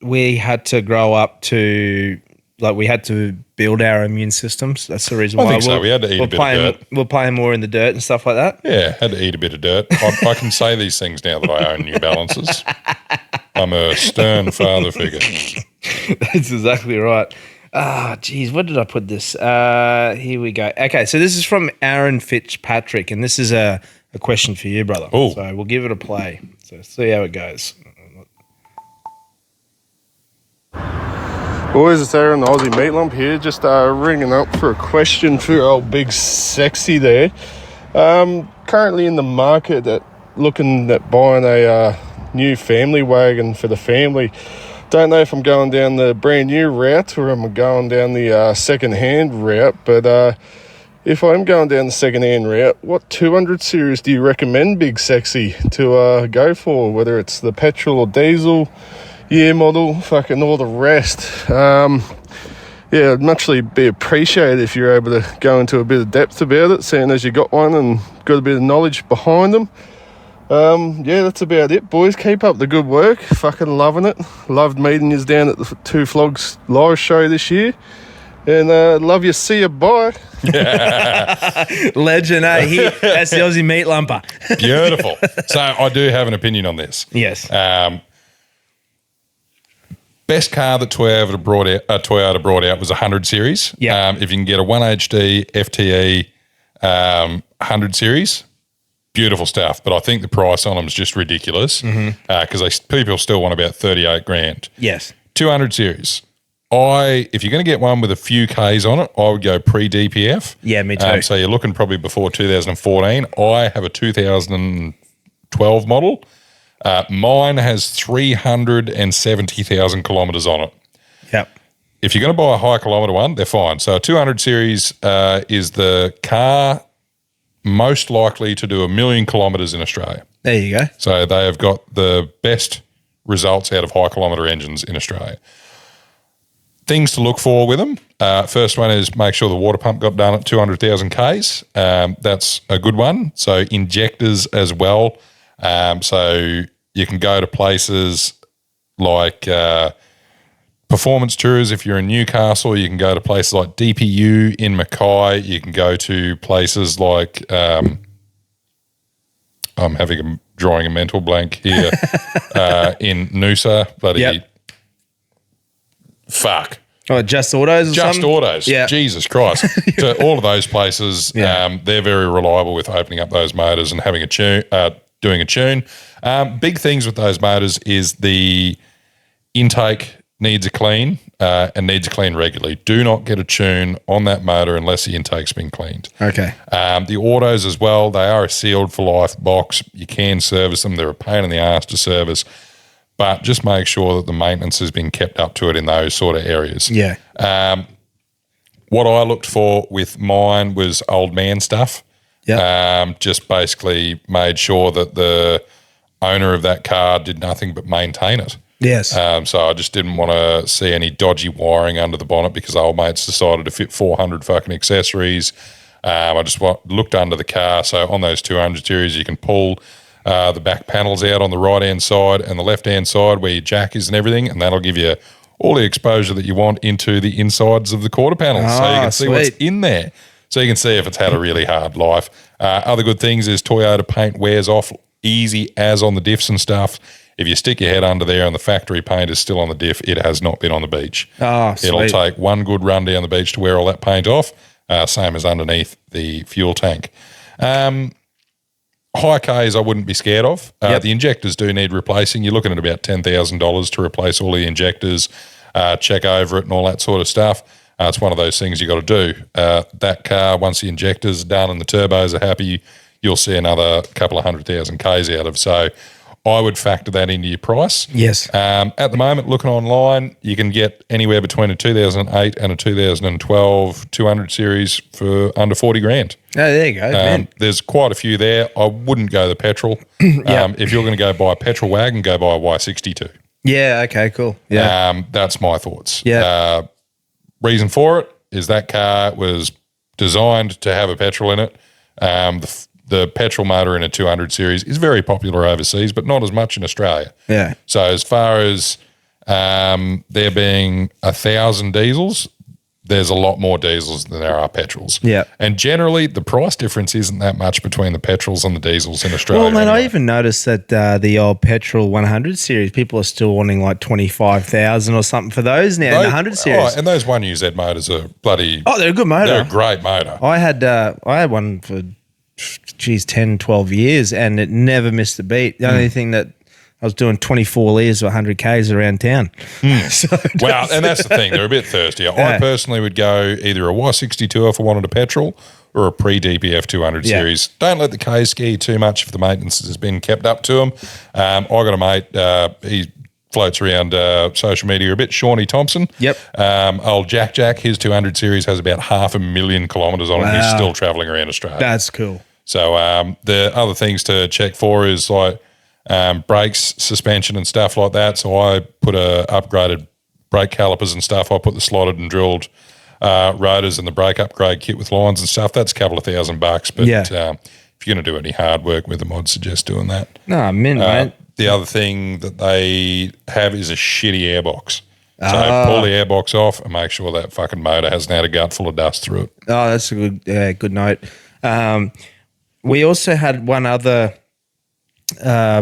we had to grow up to, we had to build our immune systems? That's the reason why. I think so. We had to eat a bit of dirt. We're playing more in the dirt and stuff like that. Yeah, had to eat a bit of dirt. I can say these things now that I own New Balances. I'm a stern father figure. That's exactly right. Geez, where did I put this? Here we go. Okay, so this is from Aaron Fitzpatrick, and this is a question for you, brother. Ooh. So we'll give it a play. So see how it goes. Boys, it's Aaron, the Aussie Meat Lump here, just ringing up for a question for your old big sexy there. Currently in the market looking at buying a new family wagon for the family. Don't know if I'm going down the brand new route or I'm going down the second-hand route, but if I'm going down the second-hand route, what 200 series do you recommend, Big Sexy, to go for? Whether it's the petrol or diesel, year model, fucking all the rest. Yeah, I'd muchly be appreciated if you're able to go into a bit of depth about it, seeing as you got one and got a bit of knowledge behind them. Yeah, that's about it, boys. Keep up the good work. Fucking loving it. Loved meeting you down at the Two Flogs live show this year. And love you. See you. Bye. Legend, eh? That's the Aussie meat lumper. Beautiful. So I do have an opinion on this. Yes. Best car that Toyota brought out was a 100 series. Yeah. If you can get a 1HD FTE 100 series, beautiful stuff. But I think the price on them is just ridiculous because people still want about 38 grand. Yes. 200 series. If you're going to get one with a few Ks on it, I would go pre-DPF. Yeah, me too. So you're looking probably before 2014. I have a 2012 model. Mine has 370,000 kilometres on it. Yep. If you're going to buy a high kilometre one, they're fine. So a 200 series is the car most likely to do 1 million kilometres in Australia. There you go. So they have got the best results out of high kilometre engines in Australia. Things to look for with them. First one is make sure the water pump got done at 200,000 Ks. That's a good one. So injectors as well. So you can go to places like performance tours. If you're in Newcastle, you can go to places like DPU in Mackay. You can go to places like I'm drawing a mental blank here in Noosa. Bloody fuck. Oh, Just Autos or Just something? Autos. Yeah. Jesus Christ. So all of those places, they're very reliable with opening up those motors and having a tune, doing a tune. Big things with those motors is the intake needs a clean and needs a clean regularly. Do not get a tune on that motor unless the intake's been cleaned. Okay. The autos as well, they are a sealed for life box. You can service them. They're a pain in the ass to service. But just make sure that the maintenance has been kept up to it in those sort of areas. Yeah. What I looked for with mine was old man stuff. Yeah. Just basically made sure that the owner of that car did nothing but maintain it. Yes. So I just didn't want to see any dodgy wiring under the bonnet because old mates decided to fit 400 fucking accessories. I just looked under the car. So on those 200 series, you can pull the back panels out on the right-hand side and the left-hand side where your jack is and everything, and that'll give you all the exposure that you want into the insides of the quarter panels so you can see what's in there. So you can see if it's had a really hard life. Other good things is Toyota paint wears off easy as on the diffs and stuff. If you stick your head under there and the factory paint is still on the diff, it has not been on the beach. Oh, It'll take one good run down the beach to wear all that paint off, same as underneath the fuel tank. High Ks I wouldn't be scared of. The injectors do need replacing. You're looking at about $10,000 to replace all the injectors, check over it and all that sort of stuff. It's one of those things you got to do. That car, once the injectors are done and the turbos are happy, you'll see another couple of 100,000 Ks out of. So I would factor that into your price. Yes. At the moment, looking online, you can get anywhere between a 2008 and a 2012 200 series for under 40 grand. Oh, there you go. There's quite a few there. I wouldn't go the petrol. If you're going to go buy a petrol wagon, go buy a Y62. Yeah, okay, cool. Yeah. That's my thoughts. Yeah. Reason for it is that car was designed to have a petrol in it. The petrol motor in a 200 series is very popular overseas, but not as much in Australia. Yeah. So as far as there being 1,000 diesels, there's a lot more diesels than there are petrols. Yeah. And generally, the price difference isn't that much between the petrols and the diesels in Australia. Well, man, anyway. I even noticed that the old petrol 100 series, people are still wanting like 25,000 or something for those now in the 100 series. Oh, and those 1UZ motors are bloody... Oh, they're a good motor. They're a great motor. I had one for, 10, 12 years and it never missed a beat. The only thing that I was doing 24 litres or 100 Ks around town. So Well, and that's the thing. They're a bit thirstier. I personally would go either a Y62 if I wanted a petrol or a pre-DPF 200 series. Don't let the Ks scare you too much if the maintenance has been kept up to them. I got a mate, he floats around social media a bit, Shawnee Thompson. Yep. Old Jack, his 200 series has about 500,000 kilometres on it. He's still travelling around Australia. That's cool. So the other things to check for is like brakes, suspension and stuff like that. So I put upgraded brake calipers and stuff. I put the slotted and drilled rotors and the brake upgrade kit with lines and stuff. That's a couple of $1,000. But if you're going to do any hard work with them, I'd suggest doing that. No, mate. The other thing that they have is a shitty airbox. So pull the airbox off and make sure that fucking motor hasn't had a gut full of dust through it. Oh, that's a good note. We also had one other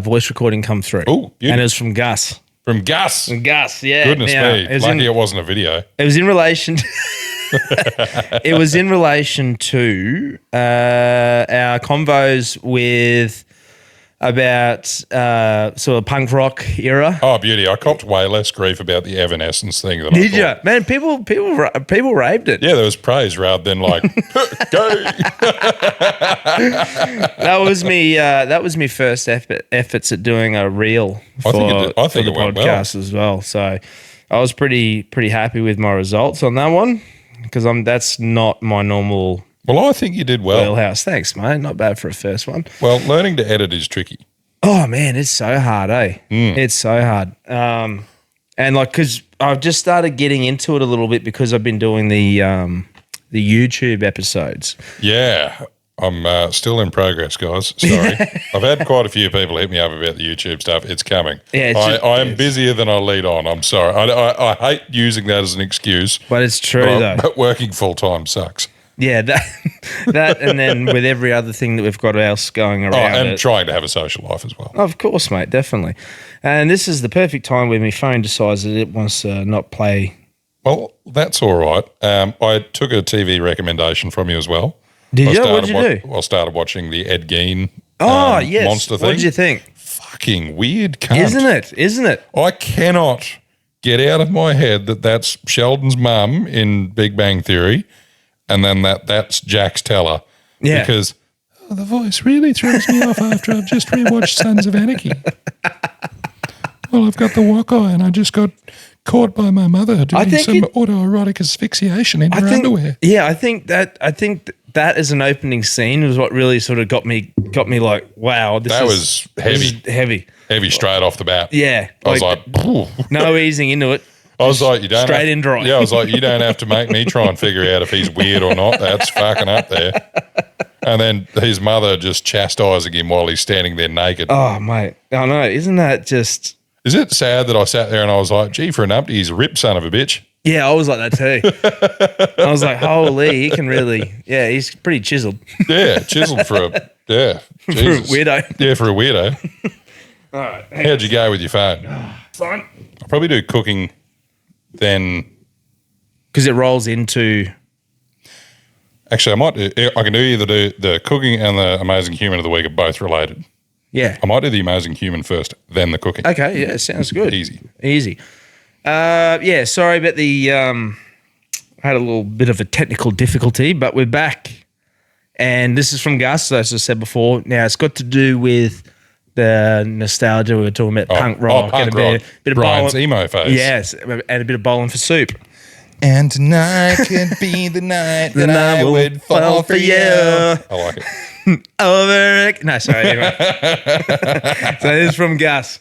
voice recording come through. Oh, and it was from Gus. From Gus. Gus, yeah. Goodness now, me. Lucky it wasn't a video. It was in relation to it was in relation to our convos with about sort of punk rock era. Oh, beauty. I copped way less grief about the Evanescence thing than I Did thought. you? Man, people raved it. Yeah, there was praise rather than like, go. That was me first efforts at doing a reel for, I think the it went podcast as well. So I was pretty happy with my results on that one because that's not my normal Well, I think you did well. wheelhouse. Thanks, mate. Not bad for a first one. Well, learning to edit is tricky. Oh man, it's so hard, eh? It's so hard. And like, cause I've just started getting into it a little bit because I've been doing the YouTube episodes. Yeah. I'm still in progress, guys. Sorry. I've had quite a few people hit me up about the YouTube stuff. It's coming. Yeah, I am busier than I lead on. I'm sorry. I hate using that as an excuse. But it's true though. But working full-time sucks. Yeah, that and then with every other thing that we've got else going around. And trying to have a social life as well. Of course, mate, definitely. And this is the perfect time where my phone decides that it wants to not play. Well, that's all right. I took a TV recommendation from you as well. Did you? What did you do? I started watching the Ed Gein Yes. monster thing. What did you think? Fucking weird cunt. Isn't it? I cannot get out of my head that that's Sheldon's mum in Big Bang Theory and then that's Jack's teller. Yeah. Because the voice really throws me off after I've just rewatched Sons of Anarchy. Well, I've got the walk eye and I just got caught by my mother doing some autoerotic asphyxiation in her underwear. Yeah, I think that as an opening scene was what really sort of got me like, wow, that was heavy. Heavy straight off the bat. Yeah. I was like, no easing into it. I was like, you don't straight in dry. Yeah, I was like, you don't have to make me try and figure out if he's weird or not. That's fucking up there. And then his mother just chastising him while he's standing there naked. Oh, mate. I know. Isn't that just... Is it sad that I sat there and I was like, gee, for an update, he's a rip son of a bitch? Yeah, I was like that too. I was like, holy, he can really... Yeah, he's pretty chiseled. Yeah, chiseled for a... Yeah. For a weirdo. Yeah, for a weirdo. All right. How'd you go with your phone? Fine. I'll probably do cooking then... Because it rolls into... Actually, I can either do the cooking and the Amazing Human of the Week are both related. Yeah. I might do the Amazing Human first, then the cooking. Okay, yeah, sounds good. Easy. Yeah, sorry about the... I had a little bit of a technical difficulty, but we're back. And this is from Gus, as I said before. Now, it's got to do with the nostalgia. We were talking about punk rock. Punk and rock. Bit of Brian's bowling. emo phase. Yes, and a bit of bowling for soup. And tonight could be the night that I would fall for you. I like it. Over. No, sorry. Anyway. So this is from Gus.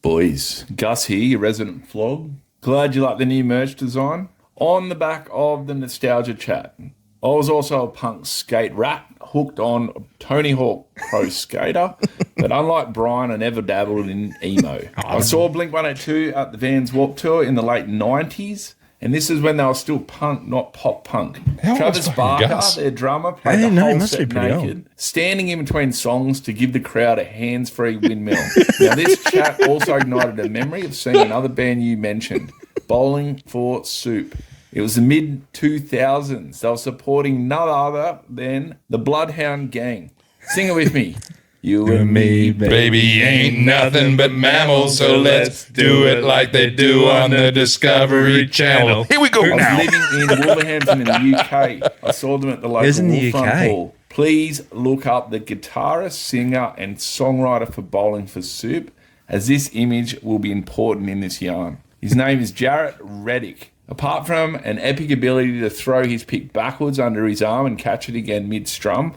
Boys, Gus here, your resident flog. Glad you like the new merch design. On the back of the nostalgia chat, I was also a punk skate rat hooked on Tony Hawk Pro Skater, but unlike Brian, I never dabbled in emo. I saw Blink-182 at the Vans Warped Tour in the late 90s, and this is when they were still punk, not pop punk. Travis Barker, their drummer, played the whole set naked, standing in between songs to give the crowd a hands-free windmill. Now, this chat also ignited a memory of seeing another band you mentioned, Bowling for Soup. It was the mid-2000s. They were supporting none other than the Bloodhound Gang. Sing it with me. You and me, Baby ain't nothing but mammals, so let's do it like they do on the Discovery Channel. Here we go I was now. living in Wolverhampton in the UK. I saw them at the local Where's in the Wolfront UK? Hall. Please look up the guitarist, singer, and songwriter for Bowling for Soup, as this image will be important in this yarn. His name is Jarrett Reddick. Apart from an epic ability to throw his pick backwards under his arm and catch it again mid-strum,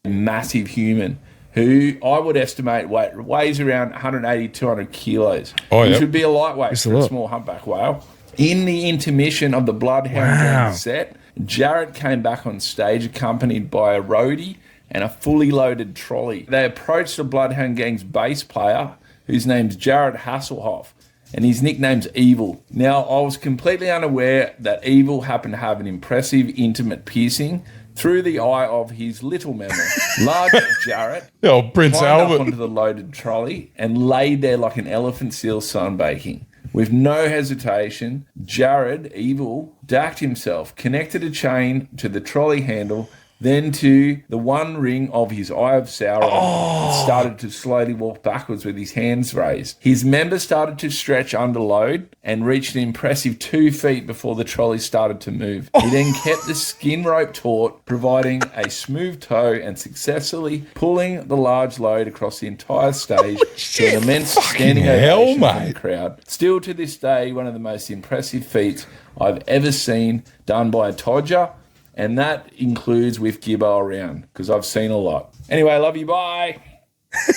a massive human who I would estimate weighs around 180, 200 kilos. Oh, Which yep. would be a lightweight That's a for a lot. small humpback whale. In the intermission of the Bloodhound Wow. Gang set, Jarrett came back on stage accompanied by a roadie and a fully loaded trolley. They approached the Bloodhound Gang's bass player, whose name's Jared Hasselhoff, and his nickname's Evil. Now, I was completely unaware that Evil happened to have an impressive intimate piercing through the eye of his little member. Large Jarrett Oh, Prince climbed up Albert. onto the loaded trolley and laid there like an elephant seal sunbaking. With no hesitation, Jared, Evil, dacked himself, connected a chain to the trolley handle, then to the one ring of his eye of Sauron, and started to slowly walk backwards with his hands raised. His member started to stretch under load and reached an impressive 2 feet before the trolley started to move. He then kept the skin rope taut, providing a smooth tow and successfully pulling the large load across the entire stage to an immense standing hell, ovation from the mate. crowd. Still to this day, one of the most impressive feats I've ever seen done by a Todger. And that includes with Gibbo around, because I've seen a lot. Anyway, love you, bye.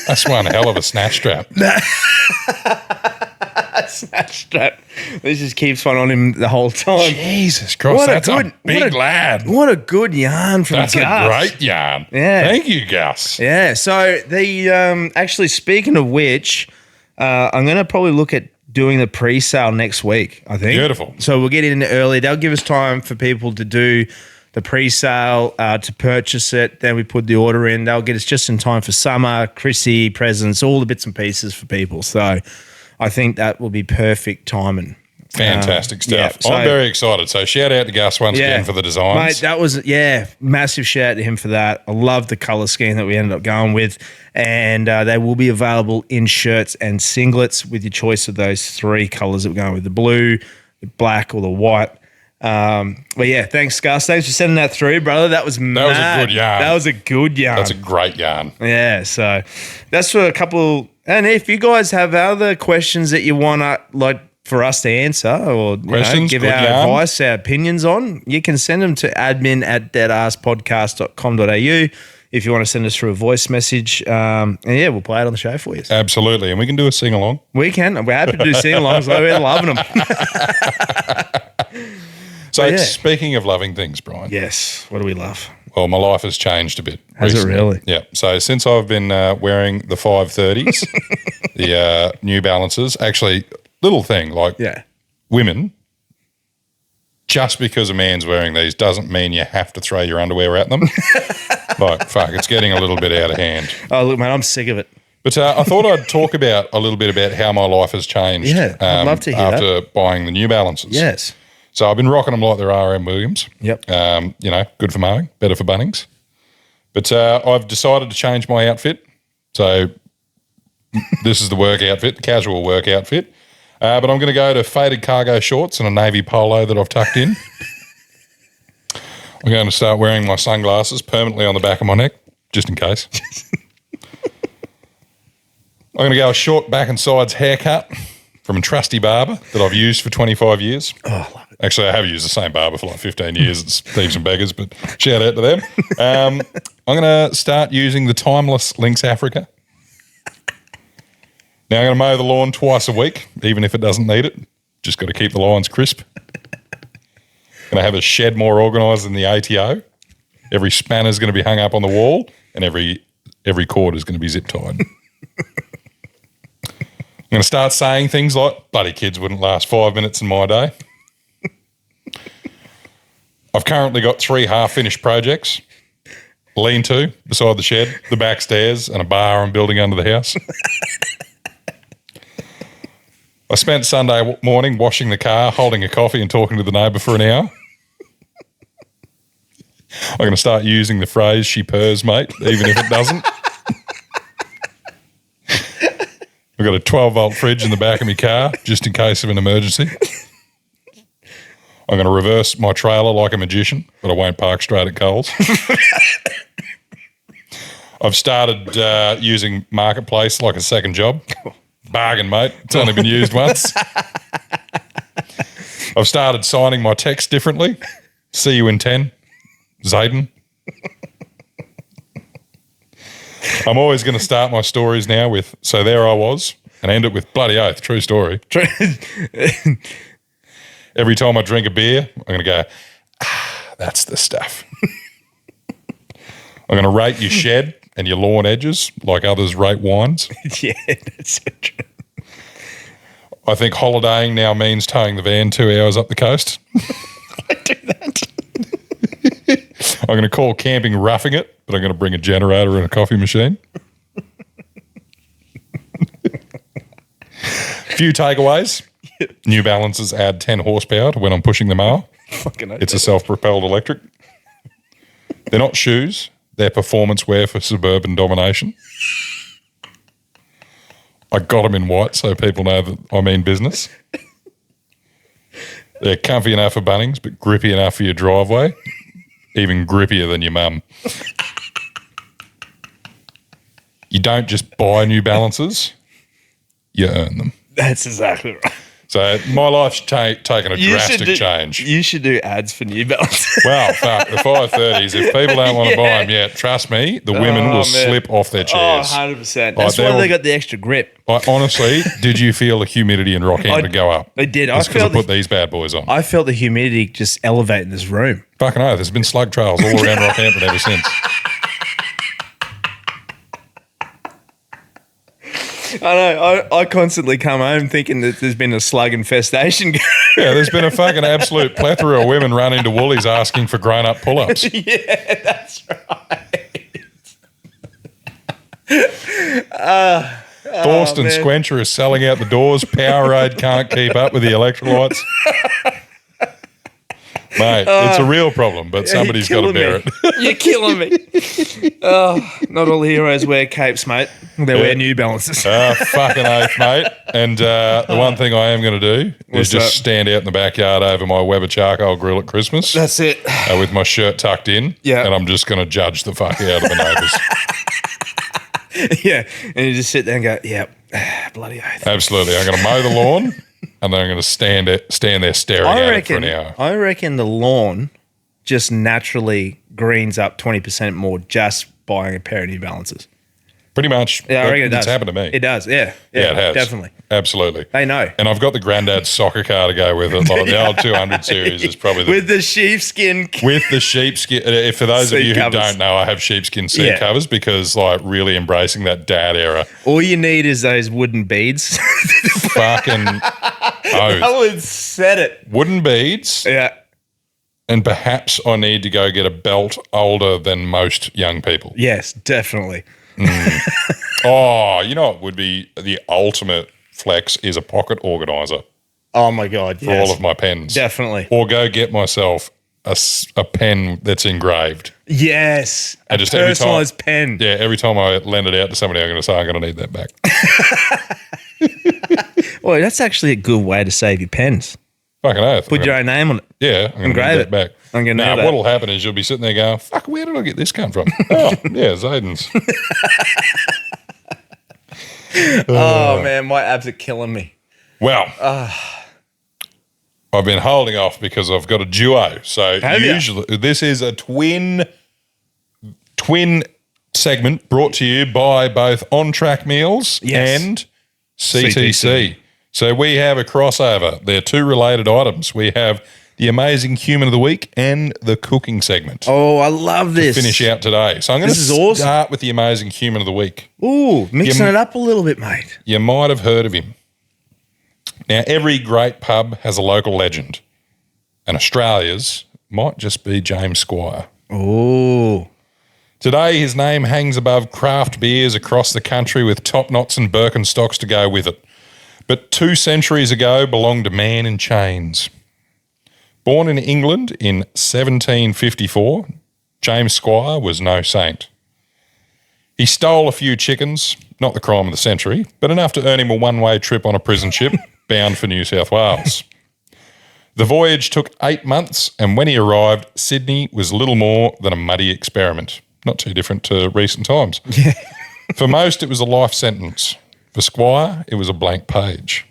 That's one hell of a snatch strap. Snatch strap. This just keeps one on him the whole time. Jesus Christ, What a that's good- a big what a- lad. What a good yarn from That's Gus. a great yarn. Yeah. Thank you, Gus. Yeah. So the actually, speaking of which, I'm going to probably look at doing the pre-sale next week, I think. Beautiful. So we'll get in early. They'll give us time for people to do the pre-sale, to purchase it. Then we put the order in. They'll get us just in time for summer, Chrissy, presents, all the bits and pieces for people. So I think that will be perfect timing. Fantastic stuff. yeah, so- I'm very excited. So shout out to Gus once again for the designs. Mate, that was, massive shout out to him for that. I love the colour scheme that we ended up going with. And they will be available in shirts and singlets with your choice of those 3 colours that we're going with, the blue, the black, or the white. But yeah, thanks, Gus. Thanks for sending that through, brother. That was mad. was a good yarn. That was a good yarn. That's a great yarn. Yeah, so that's for a couple. And if you guys have other questions that you want to, for us to answer or Questions, give good our yarn. advice, our opinions on, you can send them to admin@deadasspodcast.com.au if you want to send us through a voice message. And yeah, we'll play it on the show for you. Absolutely. And we can do a sing along. We can. We're happy to do sing-alongs. We're loving them. So yeah. speaking of loving things, Brian. Yes. What do we love? Well, my life has changed a bit. Has it recently. really? Yeah. So since I've been wearing the 530s, the New Balances, actually, little thing, like Yeah. women, just because a man's wearing these doesn't mean you have to throw your underwear at them. Like, fuck, it's getting a little bit out of hand. Oh, look, man, I'm sick of it. But I thought I'd talk about a little bit about how my life has changed. Yeah, I'd love to hear after buying the New Balances. Yes. So I've been rocking them like they're RM Williams. Yep. Good for mowing, better for Bunnings. But I've decided to change my outfit. So this is the work outfit, the casual work outfit. But I'm going to go to faded cargo shorts and a navy polo that I've tucked in. I'm going to start wearing my sunglasses permanently on the back of my neck, just in case. I'm going to go a short back and sides haircut from a trusty barber that I've used for 25 years. Oh, I love it. Actually, I have used the same barber for like 15 years. It's thieves and beggars, but shout out to them. I'm going to start using the timeless Lynx Africa. Now, I'm going to mow the lawn twice a week, even if it doesn't need it. Just got to keep the lawns crisp. Going to have a shed more organised than the ATO. Every spanner is going to be hung up on the wall, and every cord is going to be zip tied. I'm going to start saying things like, bloody kids wouldn't last 5 minutes in my day. I've currently got 3 half-finished projects. Lean-to beside the shed, the back stairs, and a bar I'm building under the house. I spent Sunday morning washing the car, holding a coffee and talking to the neighbour for an hour. I'm going to start using the phrase, she purrs, mate, even if it doesn't. I've got a 12-volt fridge in the back of my car just in case of an emergency. I'm going to reverse my trailer like a magician, but I won't park straight at Coles. I've started using Marketplace like a second job. Bargain, mate. It's only been used once. I've started signing my text differently. See you in 10. Zayden. I'm always going to start my stories now with, so there I was, and end it with bloody oath. True story. Every time I drink a beer, I'm going to go, that's the stuff. I'm going to rate your shed and your lawn edges like others rate wines. Yeah, that's so true. I think holidaying now means towing the van 2 hours up the coast. I do that. I'm going to call camping roughing it, but I'm going to bring a generator and a coffee machine. Few takeaways. New Balances add 10 horsepower to when I'm pushing the mower. It's a self-propelled electric. They're not shoes. They're performance wear for suburban domination. I got them in white so people know that I mean business. They're comfy enough for Bunnings, but grippy enough for your driveway. Even grippier than your mum. You don't just buy New Balances, you earn them. That's exactly right. So my life's taken a drastic change. You should do ads for New Balance. Well, fuck, the 530s, if people don't want to buy them yet, trust me, the women will slip off their chairs. 100%. That's why they got the extra grip. Honestly, did you feel the humidity in Rockhampton go up? I did. It's because I put these bad boys on. I felt the humidity just elevate in this room. Fucking oath, there's been slug trails all around Rockhampton ever since. I know. I constantly come home thinking that there's been a slug infestation. Yeah, there's been a fucking absolute plethora of women run into Woolies asking for grown-up pull-ups. Yeah, that's right. Thorsten Squencher is selling out the doors. Powerade can't keep up with the electrolytes. Mate, it's a real problem, but somebody's got to bear it. You're killing me. Not all heroes wear capes, mate. They wear New Balances. Fucking oath, mate. And the one thing I am going to do is just stand out in the backyard over my Weber charcoal grill at Christmas. That's it. With my shirt tucked in. Yeah. And I'm just going to judge the fuck out of the neighbours. Yeah. And you just sit there and go, yeah, bloody oath. Absolutely. I'm going to mow the lawn. And then I'm going to stand there staring at it for an hour. I reckon the lawn just naturally greens up 20% more just buying a pair of New Balances. Pretty much. Yeah, I reckon it does. It's happened to me. It does, yeah. Yeah, it has. Definitely. Absolutely. They know. And I've got the granddad's soccer car to go with it. Like the old 200 series is probably with the sheepskin. With the sheepskin. For those of you who don't know, I have sheepskin seat covers because like really embracing that dad era. All you need is those wooden beads. Fucking oath. I would set it. Wooden beads. Yeah. And perhaps I need to go get a belt older than most young people. Yes, definitely. Oh, you know what would be the ultimate flex is a pocket organizer. Oh, my God, for all of my pens. Definitely. Or go get myself a pen that's engraved. Yes. And just personalised pen. Yeah, every time I lend it out to somebody, I'm going to say, I'm going to need that back. Well, that's actually a good way to save your pens. Fucking oath. Put your own name on it. Yeah, I'm going to need that back. I'm going to Now, what'll happen is you'll be sitting there going, fuck, where did I get this come from? Oh, yeah, Zayden's. Oh, man, my abs are killing me. Well, I've been holding off because I've got a duo. So usually this is a twin segment brought to you by both On Track Meals and CTC. So we have a crossover. They're two related items. We have the Amazing Human of the Week and the cooking segment. Oh, I love this. To finish out today. So I'm going to start with the Amazing Human of the Week. Ooh, mixing it up a little bit, mate. You might have heard of him. Now, every great pub has a local legend, and Australia's might just be James Squire. Oh. Today, his name hangs above craft beers across the country with top knots and Birkenstocks to go with it. But 2 centuries ago belonged to man in chains. Born in England in 1754, James Squire was no saint. He stole a few chickens, not the crime of the century, but enough to earn him a one-way trip on a prison ship bound for New South Wales. The voyage took 8 months, and when he arrived, Sydney was little more than a muddy experiment. Not too different to recent times. Yeah. For most, it was a life sentence. For Squire, it was a blank page.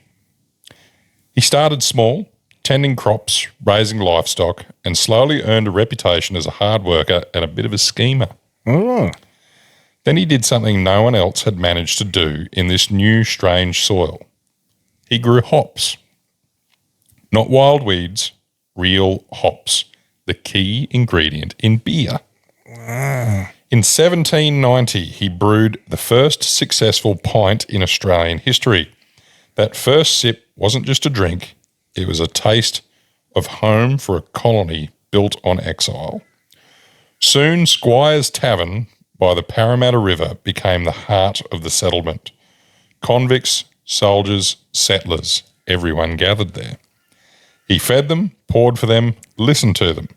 He started small, tending crops, raising livestock, and slowly earned a reputation as a hard worker and a bit of a schemer. Oh. Then he did something no one else had managed to do in this new, strange soil. He grew hops. Not wild weeds, real hops, the key ingredient in beer. Wow. In 1790, he brewed the first successful pint in Australian history. That first sip wasn't just a drink, it was a taste of home for a colony built on exile. Soon, Squire's Tavern by the Parramatta River became the heart of the settlement. Convicts, soldiers, settlers, everyone gathered there. He fed them, poured for them, listened to them.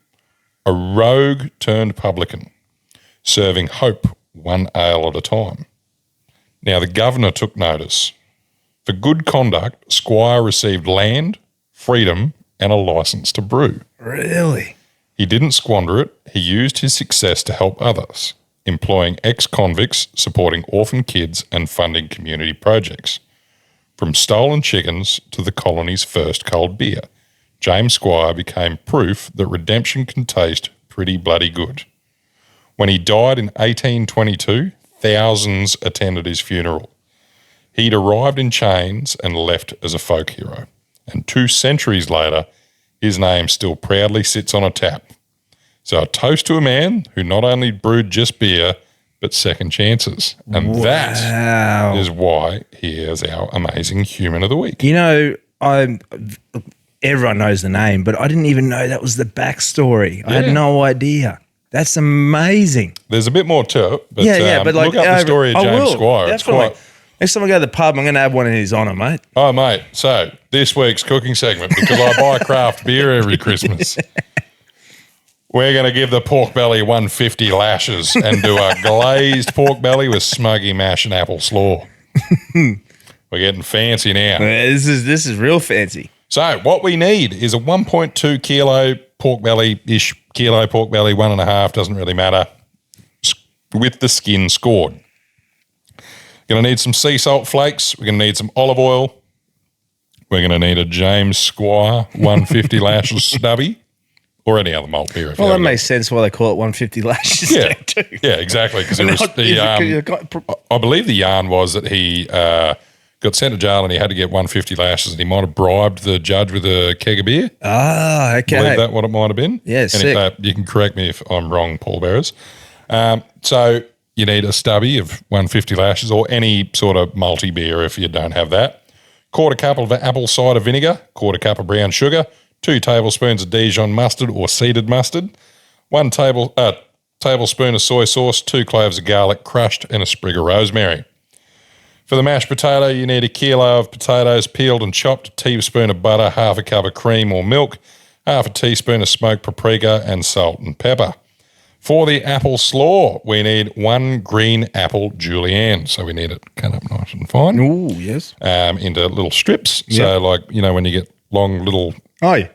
A rogue turned publican, serving hope one ale at a time. Now the governor took notice. For good conduct, Squire received land, freedom, and a licence to brew. Really? He didn't squander it. He used his success to help others, employing ex-convicts, supporting orphan kids, and funding community projects. From stolen chickens to the colony's first cold beer, James Squire became proof that redemption can taste pretty bloody good. When he died in 1822, thousands attended his funeral. He'd arrived in chains and left as a folk hero. And 2 centuries later, his name still proudly sits on a tap. So a toast to a man who not only brewed just beer, but second chances. And that is why he is our amazing human of the week. You know, everyone knows the name, but I didn't even know that was the backstory. I had no idea. That's amazing. There's a bit more to it, but, but like, look up the story of James Squire. It's quite... Next time I go to the pub, I'm going to have one in his honour, mate. Oh, mate. So this week's cooking segment, because I buy craft beer every Christmas, we're going to give the pork belly 150 lashes and do a glazed pork belly with smuggy mash and apple slaw. We're getting fancy now. This is real fancy. So what we need is a 1.2 kilo pork belly-ish, kilo pork belly, 1.5, doesn't really matter, with the skin scored. Going to need some sea salt flakes. We're going to need some olive oil. We're going to need a James Squire 150 lashes stubby or any other malt beer. Well, that makes sense why they call it 150 lashes. Yeah, yeah, exactly. Because I believe the yarn was that he got sent to jail and he had to get 150 lashes and he might have bribed the judge with a keg of beer. Ah, okay. I believe that what it might have been. Yeah, sick. You can correct me if I'm wrong, pallbearers. So you need a stubby of 150 lashes or any sort of malty beer if you don't have that. Quarter cup of apple cider vinegar, quarter cup of brown sugar, 2 tablespoons of Dijon mustard or seeded mustard, 1 tablespoon of soy sauce, 2 cloves of garlic crushed and a sprig of rosemary. For the mashed potato, you need a kilo of potatoes peeled and chopped, a teaspoon of butter, half a cup of cream or milk, half a teaspoon of smoked paprika and salt and pepper. For the apple slaw, we need 1 green apple julienne. So we need it cut up nice and fine. Ooh, yes. Into little strips. Yep. So like, you know, when you get long little,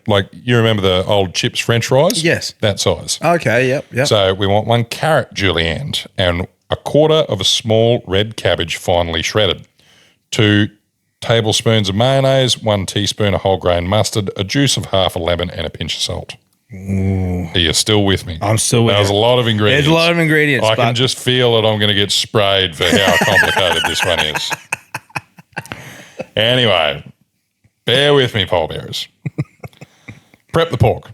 like you remember the old chips French fries? Yes. That size. Okay, yep. So we want 1 carrot julienne and a quarter of a small red cabbage finely shredded, 2 tablespoons of mayonnaise, 1 teaspoon of whole grain mustard, a juice of half a lemon and a pinch of salt. Ooh. Are you still with me? I'm still with you. There's a lot of ingredients. There's a lot of ingredients. I can just feel that I'm going to get sprayed for how complicated this one is. Anyway, bear with me, pallbearers. Prep the pork.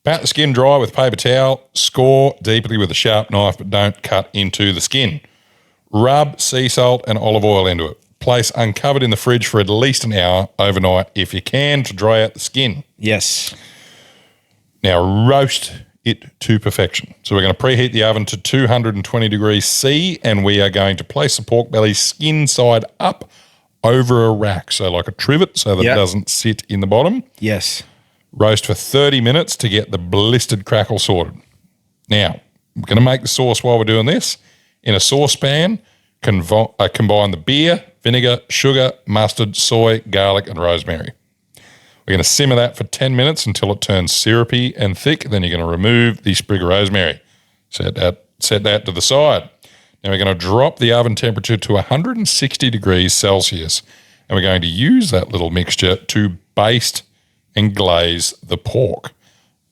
Pat the skin dry with paper towel. Score deeply with a sharp knife, but don't cut into the skin. Rub sea salt and olive oil into it. Place uncovered in the fridge for at least an hour overnight if you can to dry out the skin. Yes. Now roast it to perfection. So we're going to preheat the oven to 220 degrees C and we are going to place the pork belly skin side up over a rack, so like a trivet so that it doesn't sit in the bottom. Yes. Roast for 30 minutes to get the blistered crackle sorted. Now, we're going to make the sauce while we're doing this. In a saucepan, combine the beer, vinegar, sugar, mustard, soy, garlic, and rosemary. We're going to simmer that for 10 minutes until it turns syrupy and thick. Then you're going to remove the sprig of rosemary. Set that to the side. Now we're going to drop the oven temperature to 160 degrees Celsius, and we're going to use that little mixture to baste and glaze the pork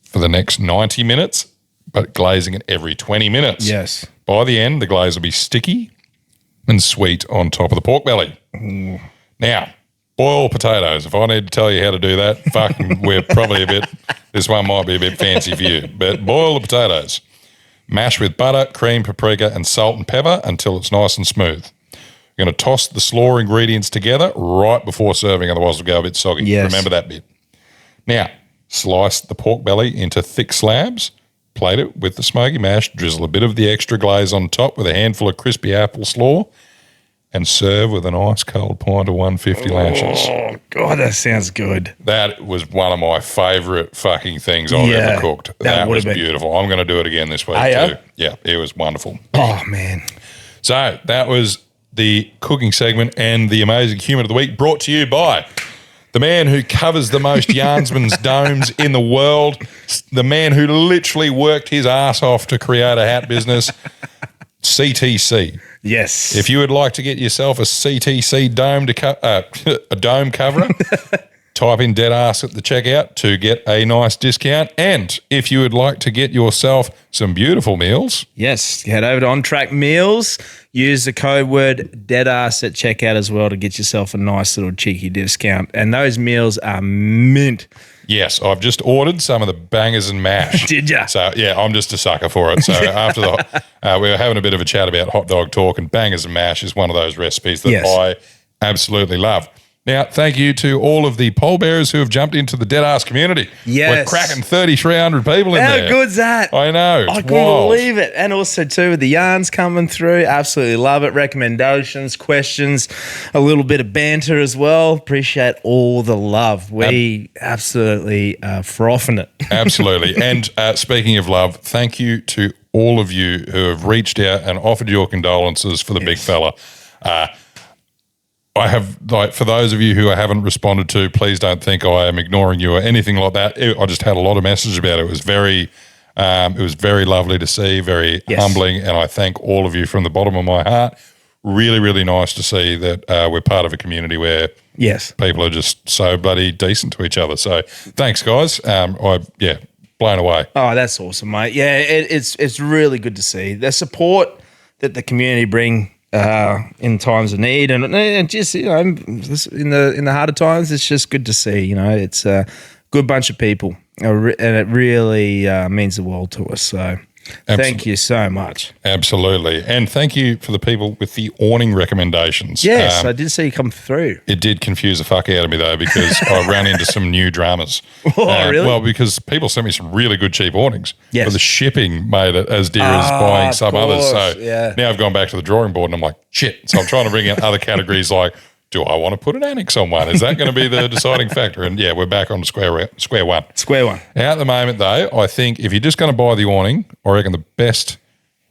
for the next 90 minutes, but glazing it every 20 minutes. Yes. By the end, the glaze will be sticky and sweet on top of the pork belly. Now, boil potatoes. If I need to tell you how to do that, we're probably this one might be a bit fancy for you, but boil the potatoes. Mash with butter, cream, paprika, and salt and pepper until it's nice and smooth. You're going to toss the slaw ingredients together right before serving, otherwise it'll go a bit soggy. Yes. Remember that bit. Now, slice the pork belly into thick slabs, plate it with the smoky mash, drizzle a bit of the extra glaze on top with a handful of crispy apple slaw, and serve with an ice cold pint of 150 lashes. Oh, God, that sounds good. That was one of my favourite fucking things I've ever cooked. That was beautiful. I'm going to do it again this week too. Yeah, it was wonderful. Oh, man. So that was the cooking segment and the amazing human of the week, brought to you by the man who covers the most yarnsman's domes in the world, the man who literally worked his ass off to create a hat business, CTC. Yes. If you would like to get yourself a CTC dome a dome coverer, type in Deadass at the checkout to get a nice discount. And if you would like to get yourself some beautiful meals, yes, head over to On Track Meals. Use the code word Deadass at checkout as well to get yourself a nice little cheeky discount. And those meals are mint. yes, I've just ordered some of the bangers and mash. Did ya? So, yeah, I'm just a sucker for it. So after we were having a bit of a chat about hot dog talk, and bangers and mash is one of those recipes that I absolutely love. Now, thank you to all of the pallbearers who have jumped into the Deadass community. Yes. We're cracking 3,300 people in there. How good's that? I know. I It's couldn't wild. believe it. And also, too, with the yarns coming through, absolutely love it. Recommendations, questions, a little bit of banter as well. Appreciate all the love. We absolutely frothing it. Absolutely. And speaking of love, thank you to all of you who have reached out and offered your condolences for the big fella. I have, for those of you who I haven't responded to, please don't think I am ignoring you or anything like that. I just had a lot of messages about it. It was very lovely to see, very humbling, and I thank all of you from the bottom of my heart. Really, really nice to see that we're part of a community where people are just so bloody decent to each other. So thanks, guys. Blown away. Oh, that's awesome, mate. Yeah, it's really good to see the support that the community bring in times of need, and just in the harder times, it's just good to see. It's a good bunch of people, and it really means the world to us. So. Thank you so much. Absolutely. And thank you for the people with the awning recommendations. Yes, I did see you come through. It did confuse the fuck out of me, though, because I ran into some new dramas. Oh, really? Well, because people sent me some really good cheap awnings. Yes. But the shipping made it as dear as buying some others. So now I've gone back to the drawing board and I'm like, shit. So I'm trying to bring in other categories like, do I want to put an annex on one? Is that going to be the deciding factor? And yeah, we're back on square one. Square one. At the moment, though, I think if you're just going to buy the awning, I reckon the best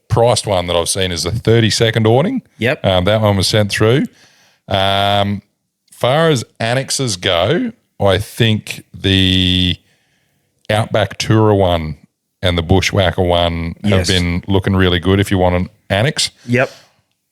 priced one that I've seen is the 30-second awning. Yep. That one was sent through. Far as annexes go, I think the Outback Tourer one and the Bushwhacker one have been looking really good if you want an annex. Yep.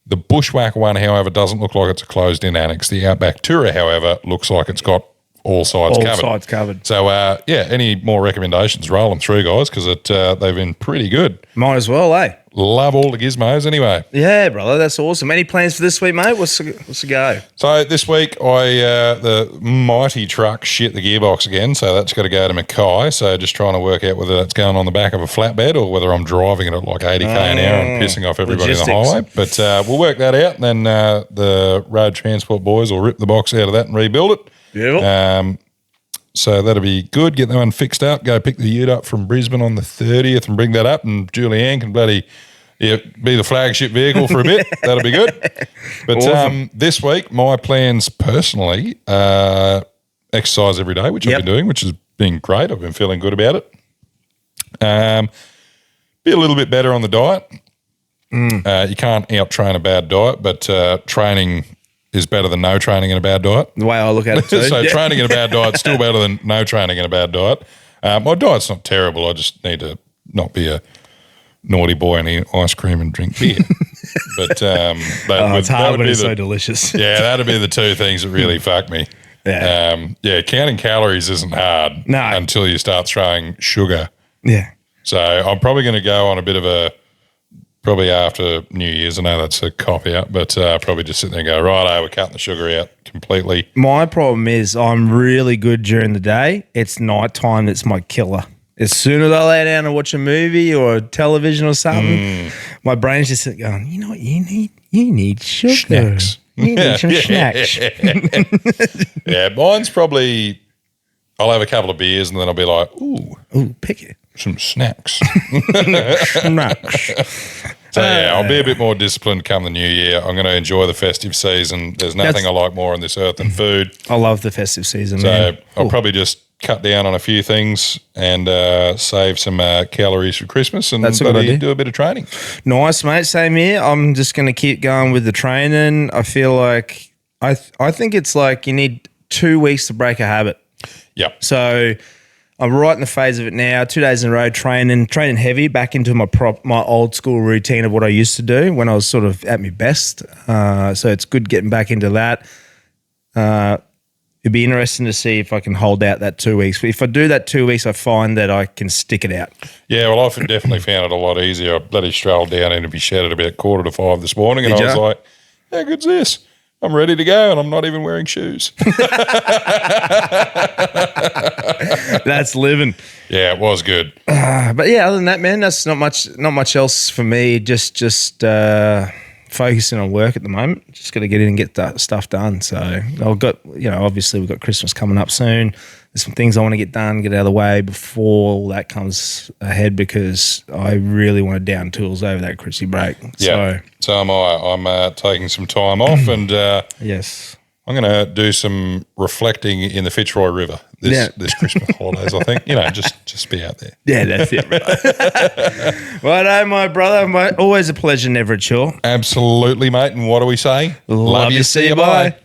The Bushwhacker one, however, doesn't look like it's a closed-in annex. The Outback Tourer, however, looks like it's got all sides covered. So, any more recommendations, roll them through, guys, because they've been pretty good. Might as well, eh? Love all the gizmos anyway. Yeah, brother, that's awesome. Any plans for this week, mate? What's the go? So this week, the mighty truck shit the gearbox again, so that's got to go to Mackay. So just trying to work out whether that's going on the back of a flatbed or whether I'm driving it at like 80k an hour and pissing off everybody on the highway. But we'll work that out, and then the road transport boys will rip the box out of that and rebuild it. Yeah. So that'll be good. Get that one fixed up. Go pick the ute up from Brisbane on the 30th and bring that up, and Julianne can bloody be the flagship vehicle for a bit. That'll be good. But awesome. This week, my plans personally exercise every day, which I've been doing, which has been great. I've been feeling good about it. Be a little bit better on the diet. You can't out-train a bad diet, but training is better than no training in a bad diet. The way I look at it too. So training in a bad diet is still better than no training in a bad diet. My diet's not terrible. I just need to not be a naughty boy and eat ice cream and drink beer. But it's hard, but it's so delicious. Yeah, that'd be the two things that really fuck me. Yeah. Counting calories isn't hard until you start throwing sugar. Yeah. So I'm probably going to go on a bit of probably after New Year's. I know that's a cop-out, but probably just sit there and go, righto, we're cutting the sugar out completely. My problem is I'm really good during the day. It's nighttime that's my killer. As soon as I lay down and watch a movie or television or something, my brain's just going, you know what you need? You need sugar. Snacks. You need some snacks. Yeah, mine's probably I'll have a couple of beers and then I'll be like, Ooh, pick it. some snacks. Snacks. So yeah, I'll be a bit more disciplined come the new year. I'm going to enjoy the festive season. There's nothing I like more on this earth than food. I love the festive season, So man. I'll probably just cut down on a few things and save some calories for Christmas and That's a good idea. do a bit of training. Nice, mate. Same here. I'm just going to keep going with the training. I feel like I think it's like you need 2 weeks to break a habit. Yep. So I'm right in the phase of it now. 2 days in a row training heavy, back into my old school routine of what I used to do when I was sort of at my best. So it's good getting back into that. It'd be interesting to see if I can hold out that 2 weeks. If I do that 2 weeks, I find that I can stick it out. Yeah, well, I've definitely found it a lot easier. I bloody strolled down into my shed at about 4:45 this morning, and Did I was ya? like, how good's this? I'm ready to go, and I'm not even wearing shoes. That's living. Yeah, it was good. But yeah, other than that, man, that's not much else for me. Just focusing on work at the moment. Just got to get in and get that stuff done. So I've got, obviously we've got Christmas coming up soon. There's some things I want to get done, get out of the way before all that comes ahead, because I really want to down tools over that Chrissy break. Yeah, so am I. I'm taking some time off, and Yes. I'm going to do some reflecting in the Fitzroy River this Christmas holidays, I think. Just be out there. Yeah, that's it. Righto, my brother. Always a pleasure, never a chore. Absolutely, mate. And what do we say? Love you, see you, bye.